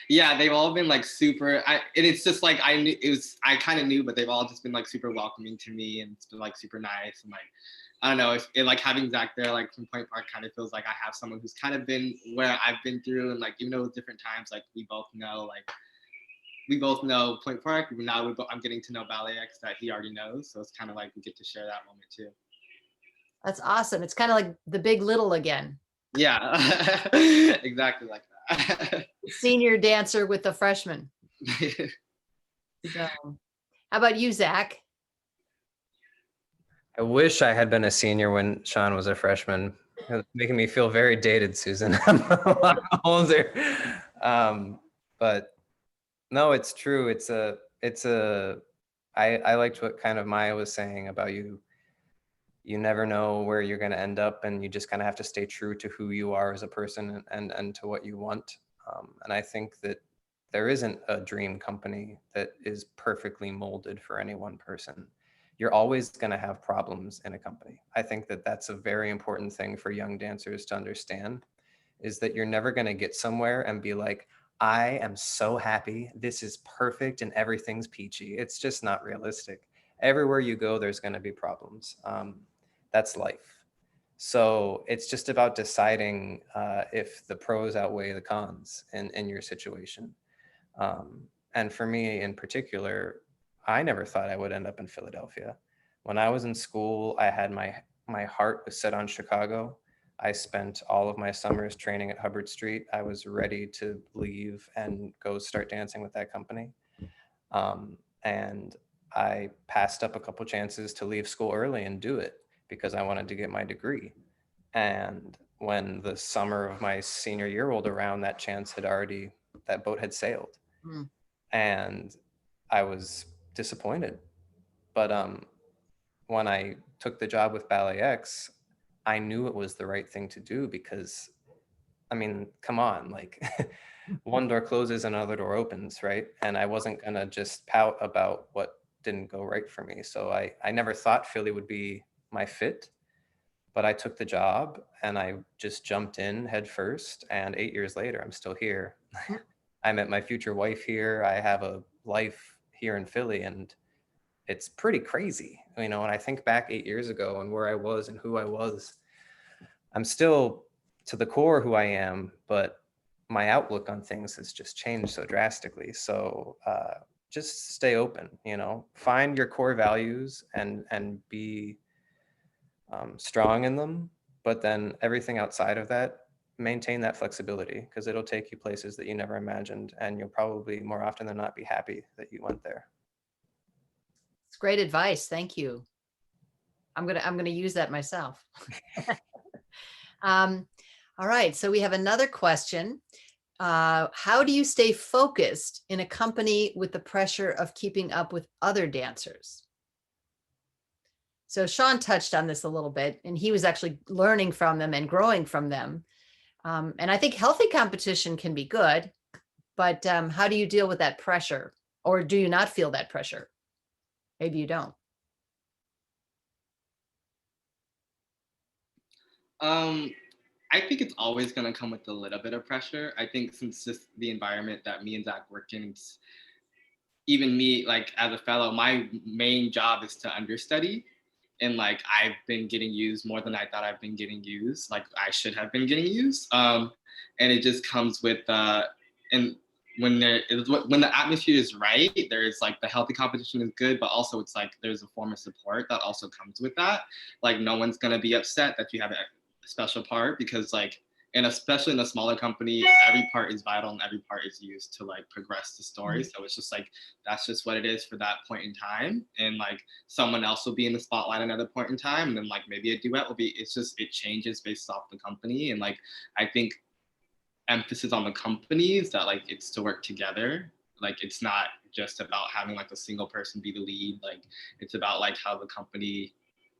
Yeah, they've all been like super, and it's just like I kind of knew, but they've all just been like super welcoming to me, and it's been like super nice. And like, I don't know, it like having Zach there, like from Point Park, kind of feels like I have someone who's kind of been where I've been through. And like, even though it's different times, like we both know Point Park. Now I'm getting to know BalletX that he already knows. So it's kind of like we get to share that moment too. That's awesome. It's kind of like the Big Little again. Yeah, exactly like that. Senior dancer with the freshman. So, how about you, Zach? I wish I had been a senior when Shawn was a freshman. It's making me feel very dated, Susan. I'm a lot older. But no, it's true. I liked what kind of Maya was saying about you never know where you're going to end up, and you just kind of have to stay true to who you are as a person and to what you want. And I think that there isn't a dream company that is perfectly molded for any one person. You're always going to have problems in a company. I think that that's a very important thing for young dancers to understand, is that you're never going to get somewhere and be like, I am so happy, this is perfect and everything's peachy. It's just not realistic. Everywhere you go, there's going to be problems. That's life. So it's just about deciding if the pros outweigh the cons in your situation. And for me in particular, I never thought I would end up in Philadelphia. When I was in school, I had my heart was set on Chicago. I spent all of my summers training at Hubbard Street. I was ready to leave and go start dancing with that company. And I passed up a couple chances to leave school early and do it because I wanted to get my degree. And when the summer of my senior year rolled around, that boat had sailed. Mm. And I was disappointed. But when I took the job with BalletX, I knew it was the right thing to do because, I mean, come on, like one door closes, another door opens, right? And I wasn't gonna just pout about what didn't go right for me. So I never thought Philly would be my fit, but I took the job and I just jumped in head first. And 8 years later, I'm still here. I met my future wife here. I have a life here in Philly, and it's pretty crazy. You know, when I think back 8 years ago and where I was and who I was, I'm still to the core who I am, but my outlook on things has just changed so drastically. So just stay open, you know, find your core values and be strong in them, but then everything outside of that, maintain that flexibility, because it'll take you places that you never imagined, and you'll probably more often than not be happy that you went there. It's great advice. Thank you. I'm gonna use that myself. All right, so we have another question. How do you stay focused in a company with the pressure of keeping up with other dancers? So Shawn touched on this a little bit, and he was actually learning from them and growing from them. And I think healthy competition can be good, but how do you deal with that pressure? Or do you not feel that pressure? Maybe you don't. I think it's always going to come with a little bit of pressure. I think since just the environment that me and Zach work in, even me, like as a fellow, my main job is to understudy. And like I've been getting used more than I thought I've been getting used. Like I should have been getting used. And it just comes with and when the atmosphere is right, there's like the healthy competition is good, but also it's like there's a form of support that also comes with that. Like no one's gonna be upset that you have a special part, because like, and especially in a smaller company, every part is vital and every part is used to like progress the story. So it's just like, that's just what it is for that point in time. And like someone else will be in the spotlight another point in time. And then like maybe a duet will be, it's just, it changes based off the company. And like, I think emphasis on the companies that like it's to work together. Like it's not just about having like a single person be the lead. Like it's about like how the company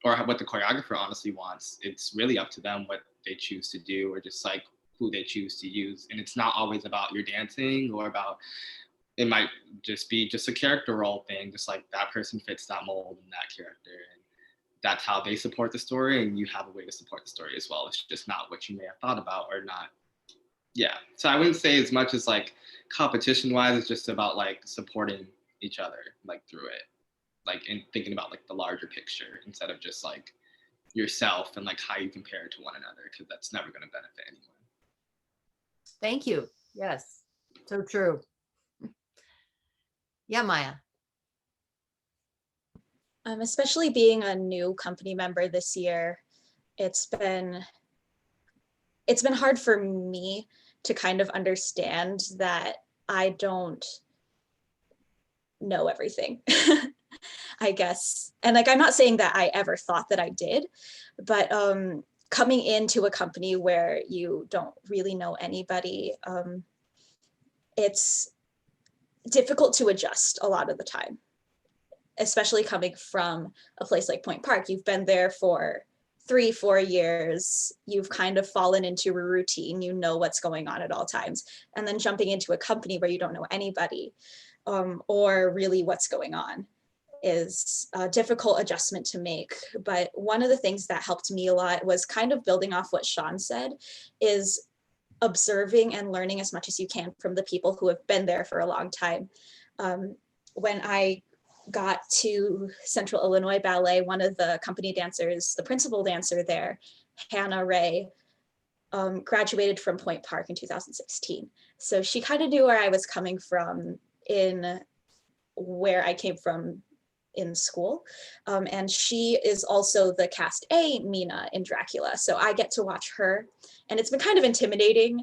or what the choreographer honestly wants. It's really up to them what they choose to do, or just like who they choose to use. And it's not always about your dancing or about, it might just be just a character role thing, just like that person fits that mold and that character. And that's how they support the story, and you have a way to support the story as well. It's just not what you may have thought about or not. Yeah, so I wouldn't say as much as like competition wise, it's just about like supporting each other like through it, like and thinking about like the larger picture instead of just like yourself and like how you compare to one another, because that's never going to benefit anyone. Thank you. Yes, so true. Yeah, Maya. Especially being a new company member this year, it's been hard for me to kind of understand that I don't know everything, I guess. And like, I'm not saying that I ever thought that I did, but coming into a company where you don't really know anybody, it's difficult to adjust a lot of the time, especially coming from a place like Point Park. You've been there for 3-4 years, you've kind of fallen into a routine, you know what's going on at all times. And then jumping into a company where you don't know anybody or really what's going on is a difficult adjustment to make. But one of the things that helped me a lot was kind of building off what Shawn said, is observing and learning as much as you can from the people who have been there for a long time. When I got to Central Illinois Ballet, one of the company dancers, the principal dancer there, Hannah Ray, graduated from Point Park in 2016. So she kind of knew where I was coming from in where I came from in school. And she is also the cast A Mina in Dracula. So I get to watch her. And it's been kind of intimidating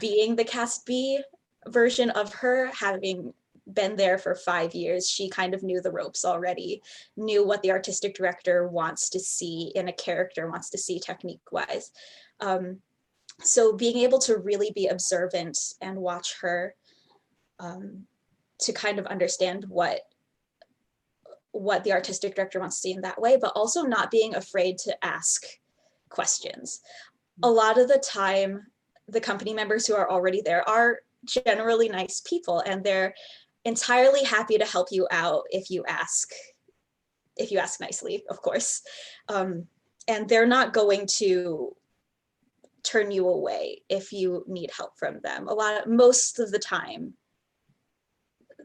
being the cast B version of her, having been there for 5 years. She kind of knew the ropes already, knew what the artistic director wants to see in a character, wants to see technique wise. So being able to really be observant and watch her to kind of understand what the artistic director wants to see in that way, but also not being afraid to ask questions. A lot of the time, the company members who are already there are generally nice people, and they're entirely happy to help you out if you ask nicely, of course. And they're not going to turn you away if you need help from them. Most of the time,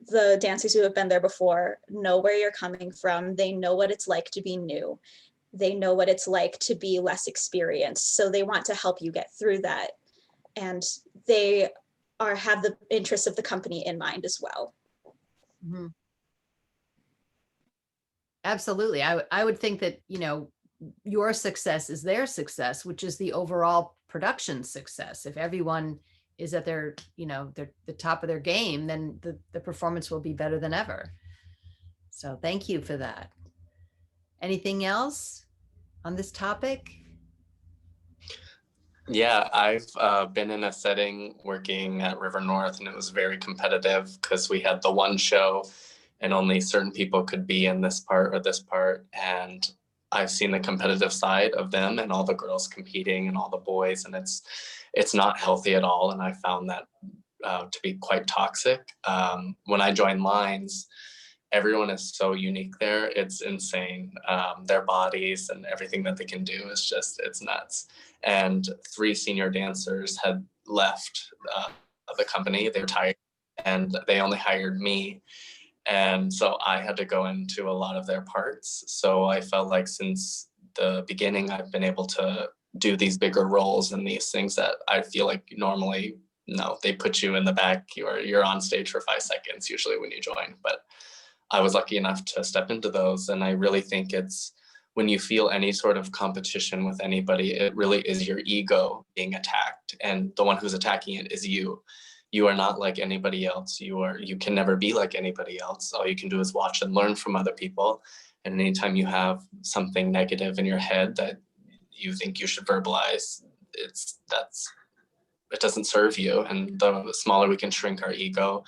the dancers who have been there before know where you're coming from. They know what it's like to be new. They know what it's like to be less experienced. So they want to help you get through that. And they have the interests of the company in mind as well. Mhm. Absolutely. I would think that, you know, your success is their success, which is the overall production success. If everyone is at their, you know, the top of their game, then the performance will be better than ever. So thank you for that. Anything else on this topic? Yeah, I've been in a setting working at River North, and it was very competitive because we had the one show and only certain people could be in this part or this part. And I've seen the competitive side of them and all the girls competing and all the boys, and it's not healthy at all. And I found that to be quite toxic. When I joined Lines, everyone is so unique there. It's insane. Their bodies and everything that they can do is just, it's nuts. And 3 senior dancers had left the company. They retired and they only hired me. And so I had to go into a lot of their parts. So I felt like since the beginning, I've been able to do these bigger roles and these things that I feel like normally, no, they put you in the back, you're on stage for 5 seconds usually when you join. But I was lucky enough to step into those. And I really think it's when you feel any sort of competition with anybody, it really is your ego being attacked. And the one who's attacking it is you. You are not like anybody else. You can never be like anybody else. All you can do is watch and learn from other people. And anytime you have something negative in your head that you think you should verbalize, it doesn't serve you. And the smaller we can shrink our ego,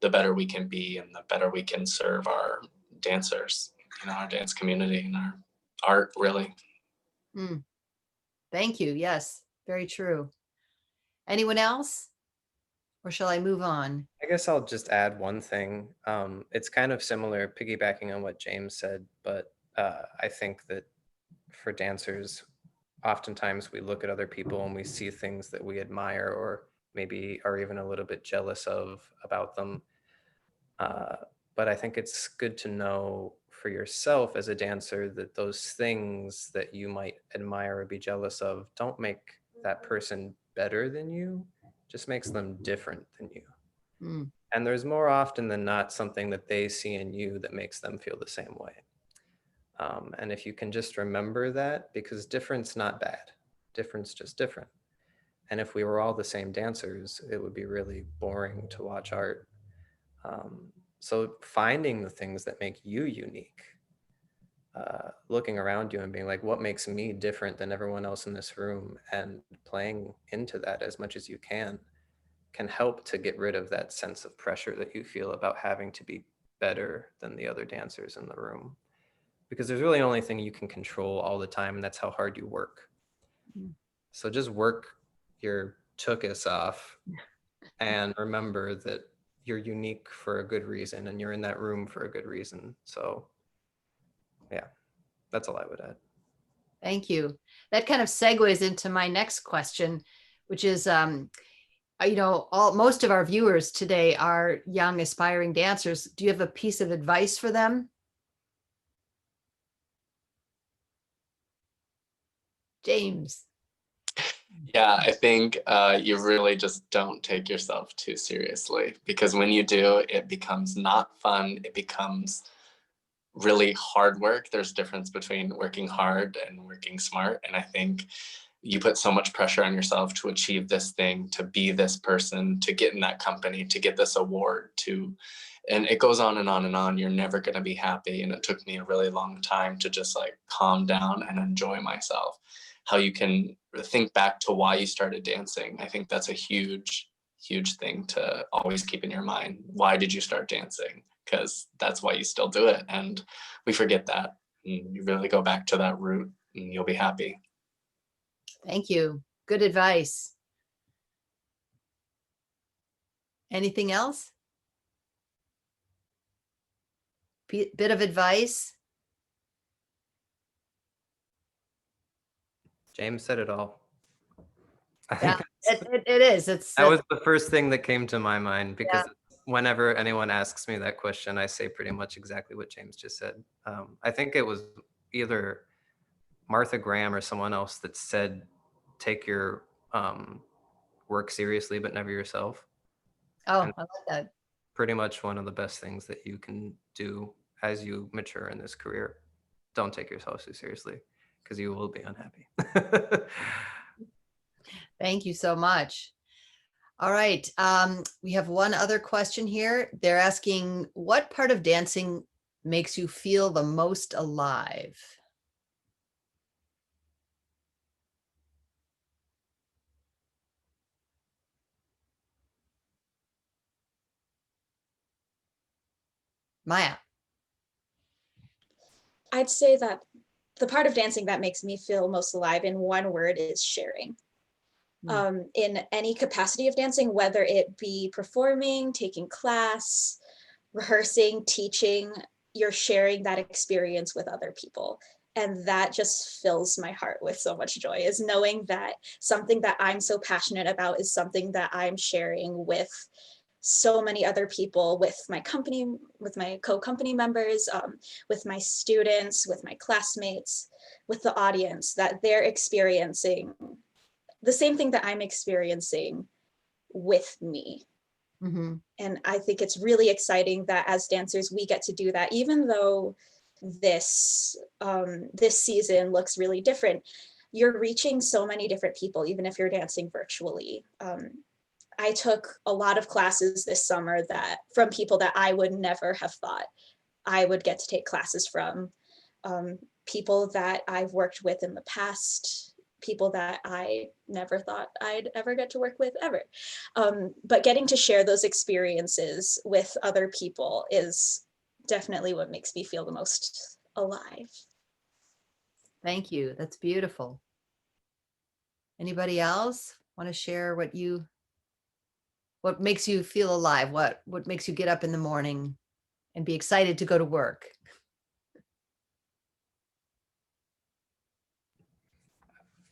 the better we can be and the better we can serve our dancers, you know, our dance community and our art, really. Thank you. Yes, very true. Anyone else? Or shall I move on? I guess I'll just add one thing. It's kind of similar, piggybacking on what James said, but I think that for dancers, oftentimes we look at other people and we see things that we admire or maybe are even a little bit jealous of about them. But I think it's good to know for yourself as a dancer that those things that you might admire or be jealous of don't make that person better than you, just makes them different than you. And there's more often than not something that they see in you that makes them feel the same way. And if you can just remember that, because difference not bad, difference just different. And if we were all the same dancers, it would be really boring to watch art. So finding the things that make you unique, looking around you and being like, what makes me different than everyone else in this room, and playing into that as much as you can help to get rid of that sense of pressure that you feel about having to be better than the other dancers in the room. Because there's really only thing you can control all the time, and that's how hard you work. So just work your tuchus off and remember that you're unique for a good reason and you're in that room for a good reason. So yeah, that's all I would add. Thank you. That kind of segues into my next question, which is, you know, most of our viewers today are young aspiring dancers. Do you have a piece of advice for them? James. Yeah, I think you really just don't take yourself too seriously, because when you do, it becomes not fun. It becomes really hard work. There's a difference between working hard and working smart. And I think you put so much pressure on yourself to achieve this thing, to be this person, to get in that company, to get this award, and it goes on and on and on. You're never going to be happy. And it took me a really long time to just like calm down and enjoy myself. How you can think back to why you started dancing. I think that's a huge thing to always keep in your mind. Why did you start dancing? Because that's why you still do it. And we forget that. And you really go back to that root and you'll be happy. Thank you. Good advice. Anything else? bit of advice? James said it all. I Yeah, think it is. that was the first thing that came to my mind, because Yeah. whenever anyone asks me that question, I say pretty much exactly what James just said. I think it was either Martha Graham or someone else that said, take your work seriously, but never yourself. Oh, And I like that. pretty much one of the best things that you can do as you mature in this career. Don't take yourself so seriously, because you will be unhappy. Thank you so much. All right. We have one other question here. They're asking, what part of dancing makes you feel the most alive? Maya. I'd say that the part of dancing that makes me feel most alive in one word is sharing. In any capacity of dancing, whether it be performing, taking class, rehearsing, teaching, you're sharing that experience with other people. And that just fills my heart with so much joy, is knowing that something that I'm so passionate about is something that I'm sharing with so many other people, with my company, with my co-company members, with my students, with my classmates, with the audience, that they're experiencing the same thing that I'm experiencing with me. Mm-hmm. And I think it's really exciting that as dancers, we get to do that, even though this season looks really different. You're reaching so many different people, even if you're dancing virtually. I took a lot of classes this summer from people that I would never have thought I would get to take classes from, people that I've worked with in the past, people that I never thought I'd ever get to work with ever. But getting to share those experiences with other people is definitely what makes me feel the most alive. Thank you. That's beautiful. Anybody else want to share what makes you feel alive? What makes you get up in the morning and be excited to go to work?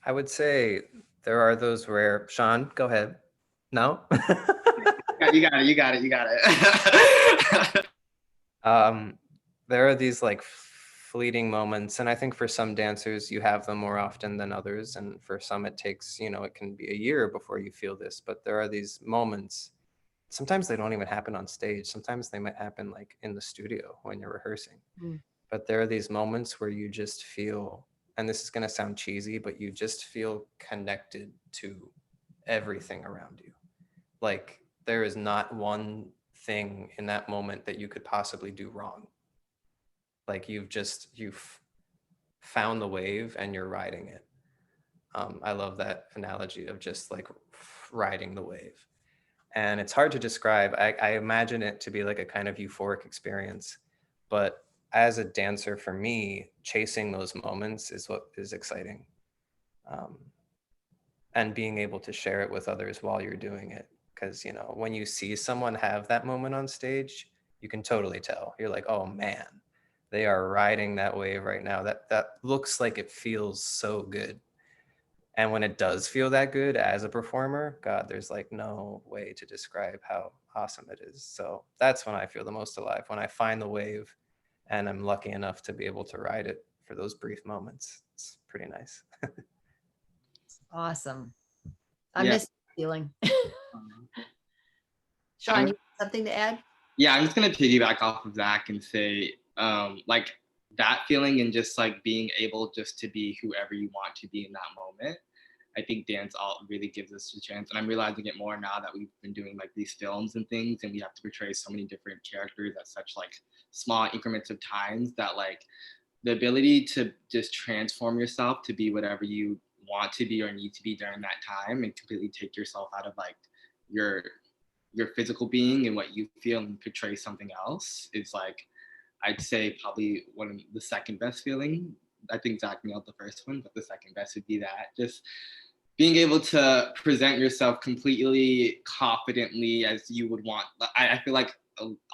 I would say there are those rare. Shawn, go ahead. No? You got it. There are these like fleeting moments, and I think for some dancers you have them more often than others, and for some it takes, it can be a year before you feel this, but there are these moments. Sometimes they don't even happen on stage. Sometimes they might happen like in the studio when you're rehearsing. But there are these moments where you just feel, and this is going to sound cheesy, but you just feel connected to everything around you. Like there is not one thing in that moment that you could possibly do wrong. Like you've found the wave and you're riding it. I love that analogy of just like riding the wave. And it's hard to describe. I imagine it to be like a kind of euphoric experience, but as a dancer, for me, chasing those moments is what is exciting. And being able to share it with others while you're doing it. Because, when you see someone have that moment on stage, you can totally tell. You're like, oh man, they are riding that wave right now. That looks like it feels so good. And when it does feel that good as a performer, God, there's like no way to describe how awesome it is. So that's when I feel the most alive, when I find the wave and I'm lucky enough to be able to ride it for those brief moments. It's pretty nice. Awesome. I Yeah. miss the feeling. Shawn, you have something to add? Yeah, I'm just gonna piggyback off of Zach and say, like that feeling and just like being able just to be whoever you want to be in that moment. I think dance all really gives us a chance, and I'm realizing it more now that we've been doing like these films and things, and we have to portray so many different characters at such like small increments of times that like the ability to just transform yourself to be whatever you want to be or need to be during that time and completely take yourself out of like your physical being and what you feel and portray something else is like, I'd say probably one of the second best feeling. I think Zach nailed the first one, but the second best would be that just being able to present yourself completely confidently as you would want. I feel like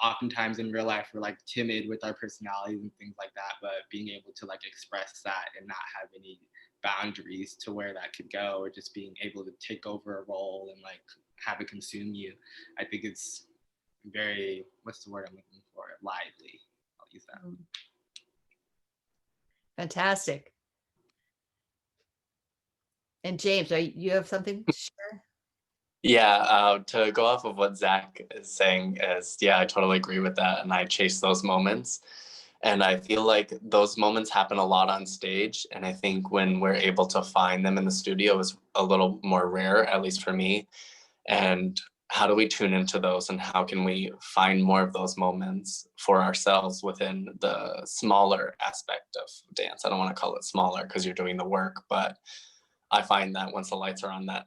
oftentimes in real life we're like timid with our personalities and things like that, but being able to like express that and not have any boundaries to where that could go, or just being able to take over a role and like have it consume you, I think it's very, what's the word I'm looking for, lively. I'll use that. Fantastic. And James, you have something to share? Yeah, to go off of what Zach is saying is, yeah, I totally agree with that. And I chase those moments. And I feel like those moments happen a lot on stage. And I think when we're able to find them in the studio is a little more rare, at least for me. And how do we tune into those, and how can we find more of those moments for ourselves within the smaller aspect of dance? I don't want to call it smaller because you're doing the work, but I find that once the lights are on, that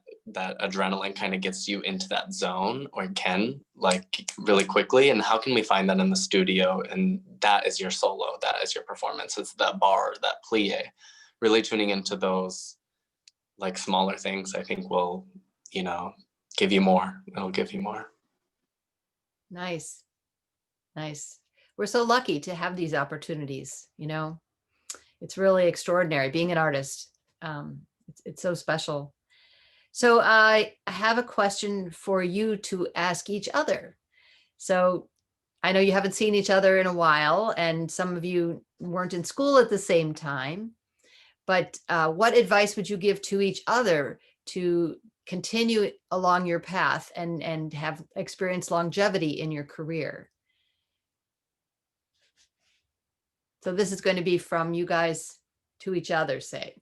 adrenaline kind of gets you into that zone, or can, like, really quickly. And how can we find that in the studio? And that is your solo, that is your performance. It's that bar, that plie. Really tuning into those like smaller things, I think will, give you more. It'll give you more. Nice. Nice. We're so lucky to have these opportunities, It's really extraordinary being an artist. It's so special. So I have a question for you to ask each other. So I know you haven't seen each other in a while, and some of you weren't in school at the same time, but what advice would you give to each other to continue along your path and have experienced longevity in your career? So this is going to be from you guys to each other, say.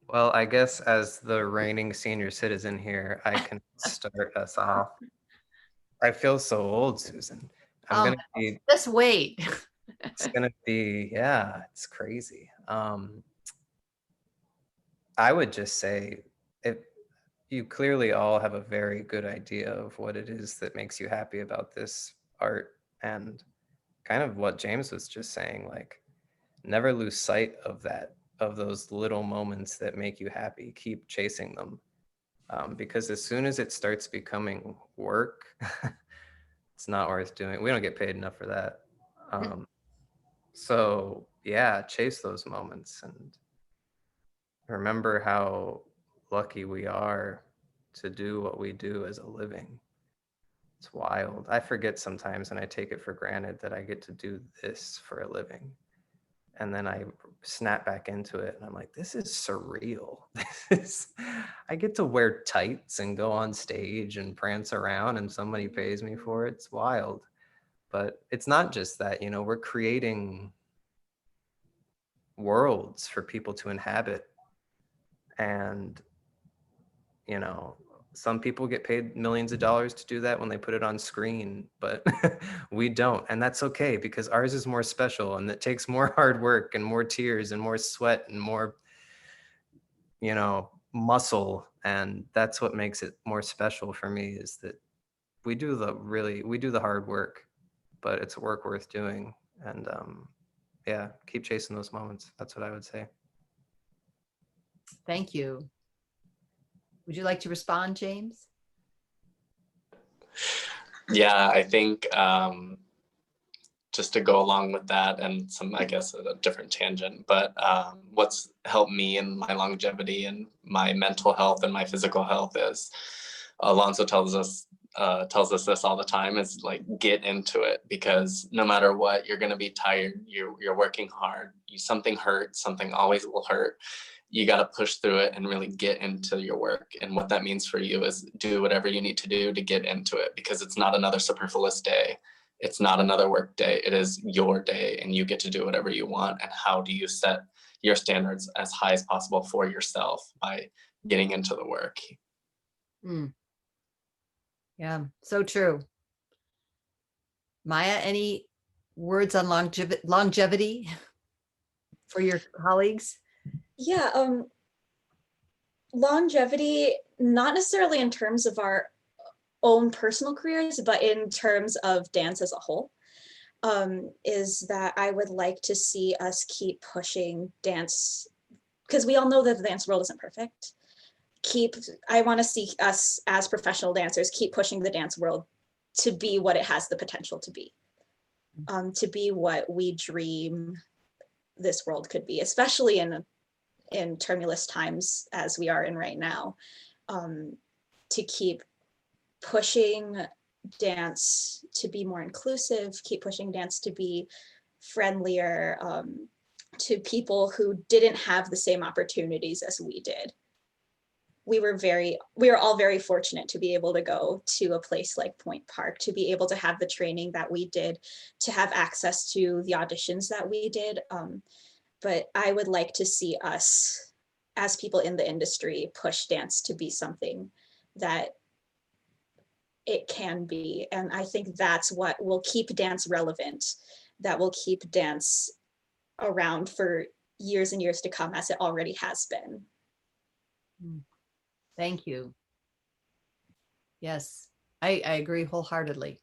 Well, I guess as the reigning senior citizen here, I can start us off. I feel so old, Susan. I'm gonna be. Just wait. It's gonna be, yeah, it's crazy. I would just say, if you clearly all have a very good idea of what it is that makes you happy about this art, and kind of what James was just saying, like, never lose sight of that, of those little moments that make you happy. Keep chasing them. Because as soon as it starts becoming work, it's not worth doing. We don't get paid enough for that. So yeah, chase those moments and remember how lucky we are to do what we do as a living. It's wild. I forget sometimes, and I take it for granted that I get to do this for a living. And then I snap back into it and I'm like, this is surreal. I get to wear tights and go on stage and prance around and somebody pays me for it. It's wild. But it's not just that, we're creating worlds for people to inhabit. And, some people get paid millions of dollars to do that when they put it on screen, but we don't. And that's okay, because ours is more special, and it takes more hard work and more tears and more sweat and more, muscle. And that's what makes it more special for me, is that we do the hard work, but it's work worth doing. And yeah, keep chasing those moments. That's what I would say. Thank you. Would you like to respond, James? Yeah, I think just to go along with that, and I guess a different tangent, but what's helped me in my longevity and my mental health and my physical health is, Alonzo tells us this all the time, is like, get into it, because no matter what, you're going to be tired. You're working hard. Something hurts. Something always will hurt. You got to push through it and really get into your work. And what that means for you is do whatever you need to do to get into it, because it's not another superfluous day. It's not another work day. It is your day, and you get to do whatever you want. And how do you set your standards as high as possible for yourself? By getting into the work. Yeah, so true. Maya, any words on longevity for your colleagues? Yeah, longevity, not necessarily in terms of our own personal careers, but in terms of dance as a whole, is that I would like to see us keep pushing dance, because we all know that the dance world isn't perfect. I want to see us as professional dancers keep pushing the dance world to be what it has the potential to be what we dream this world could be, especially in tumultuous times as we are in right now, to keep pushing dance to be more inclusive, keep pushing dance to be friendlier to people who didn't have the same opportunities as we did. We were all very fortunate to be able to go to a place like Point Park, to be able to have the training that we did, to have access to the auditions that we did. But I would like to see us as people in the industry push dance to be something that it can be. And I think that's what will keep dance relevant, that will keep dance around for years and years to come, as it already has been. Thank you. Yes, I agree wholeheartedly.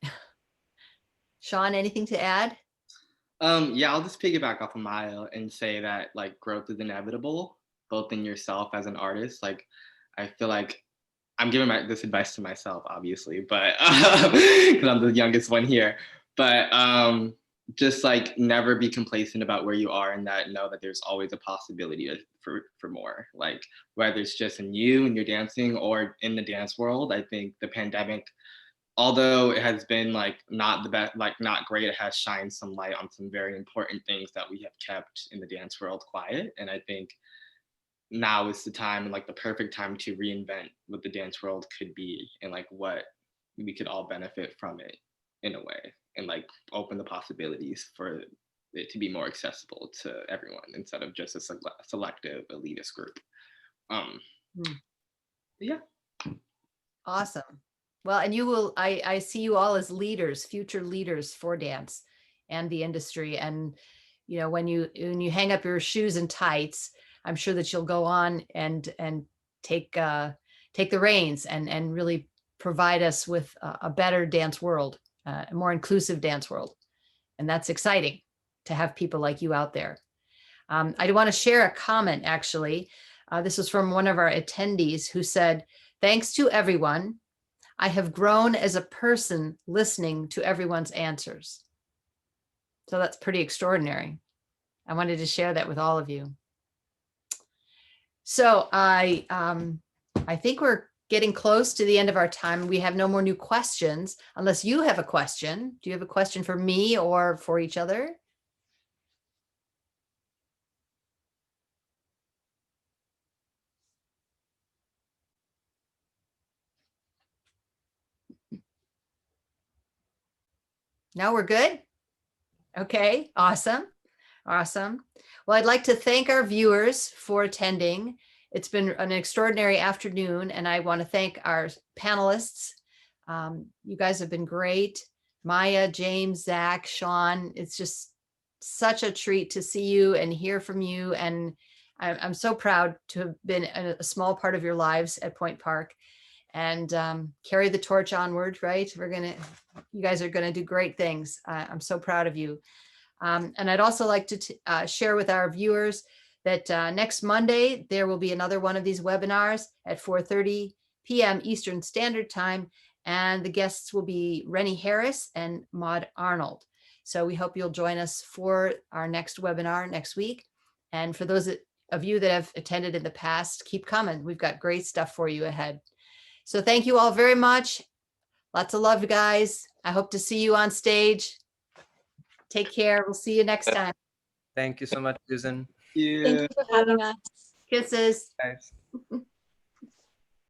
Shawn, anything to add? Yeah, I'll just piggyback off of Maya and say that like growth is inevitable, both in yourself as an artist. Like, I feel like I'm giving this advice to myself, obviously, but because I'm the youngest one here. But just like never be complacent about where you are, and that know that there's always a possibility for more. Like whether it's just in you and your dancing or in the dance world. I think the pandemic, although it has been like not the best, like not great, it has shined some light on some very important things that we have kept in the dance world quiet. And I think now is the time, and like the perfect time, to reinvent what the dance world could be and like what we could all benefit from it in a way, and like open the possibilities for it to be more accessible to everyone instead of just a selective elitist group. Yeah. Awesome. Well, and you will, I see you all as leaders, future leaders for dance and the industry. And, you know, when you hang up your shoes and tights, I'm sure that you'll go on and take the reins and really provide us with a better dance world, a more inclusive dance world. And that's exciting to have people like you out there. I do want to share a comment, actually. This was from one of our attendees who said, "Thanks to everyone. I have grown as a person listening to everyone's answers." So that's pretty extraordinary. I wanted to share that with all of you. So I think we're getting close to the end of our time. We have no more new questions unless you have a question. Do you have a question for me or for each other? No, we're good. Okay, awesome. Awesome. Well, I'd like to thank our viewers for attending. It's been an extraordinary afternoon, and I want to thank our panelists. You guys have been great. Maya, James, Zach, Shawn, it's just such a treat to see you and hear from you. And I'm so proud to have been a small part of your lives at Point Park, and carry the torch onward, right? You guys are gonna do great things. I'm so proud of you. And I'd also like to share with our viewers that next Monday, there will be another one of these webinars at 4:30 p.m. Eastern Standard Time. And the guests will be Rennie Harris and Maud Arnold. So we hope you'll join us for our next webinar next week. And for those of you that have attended in the past, keep coming. We've got great stuff for you ahead. So thank you all very much. Lots of love, guys. I hope to see you on stage. Take care. We'll see you next time. Thank you so much, Susan. Yeah. Thank you for having us. Kisses. Guys.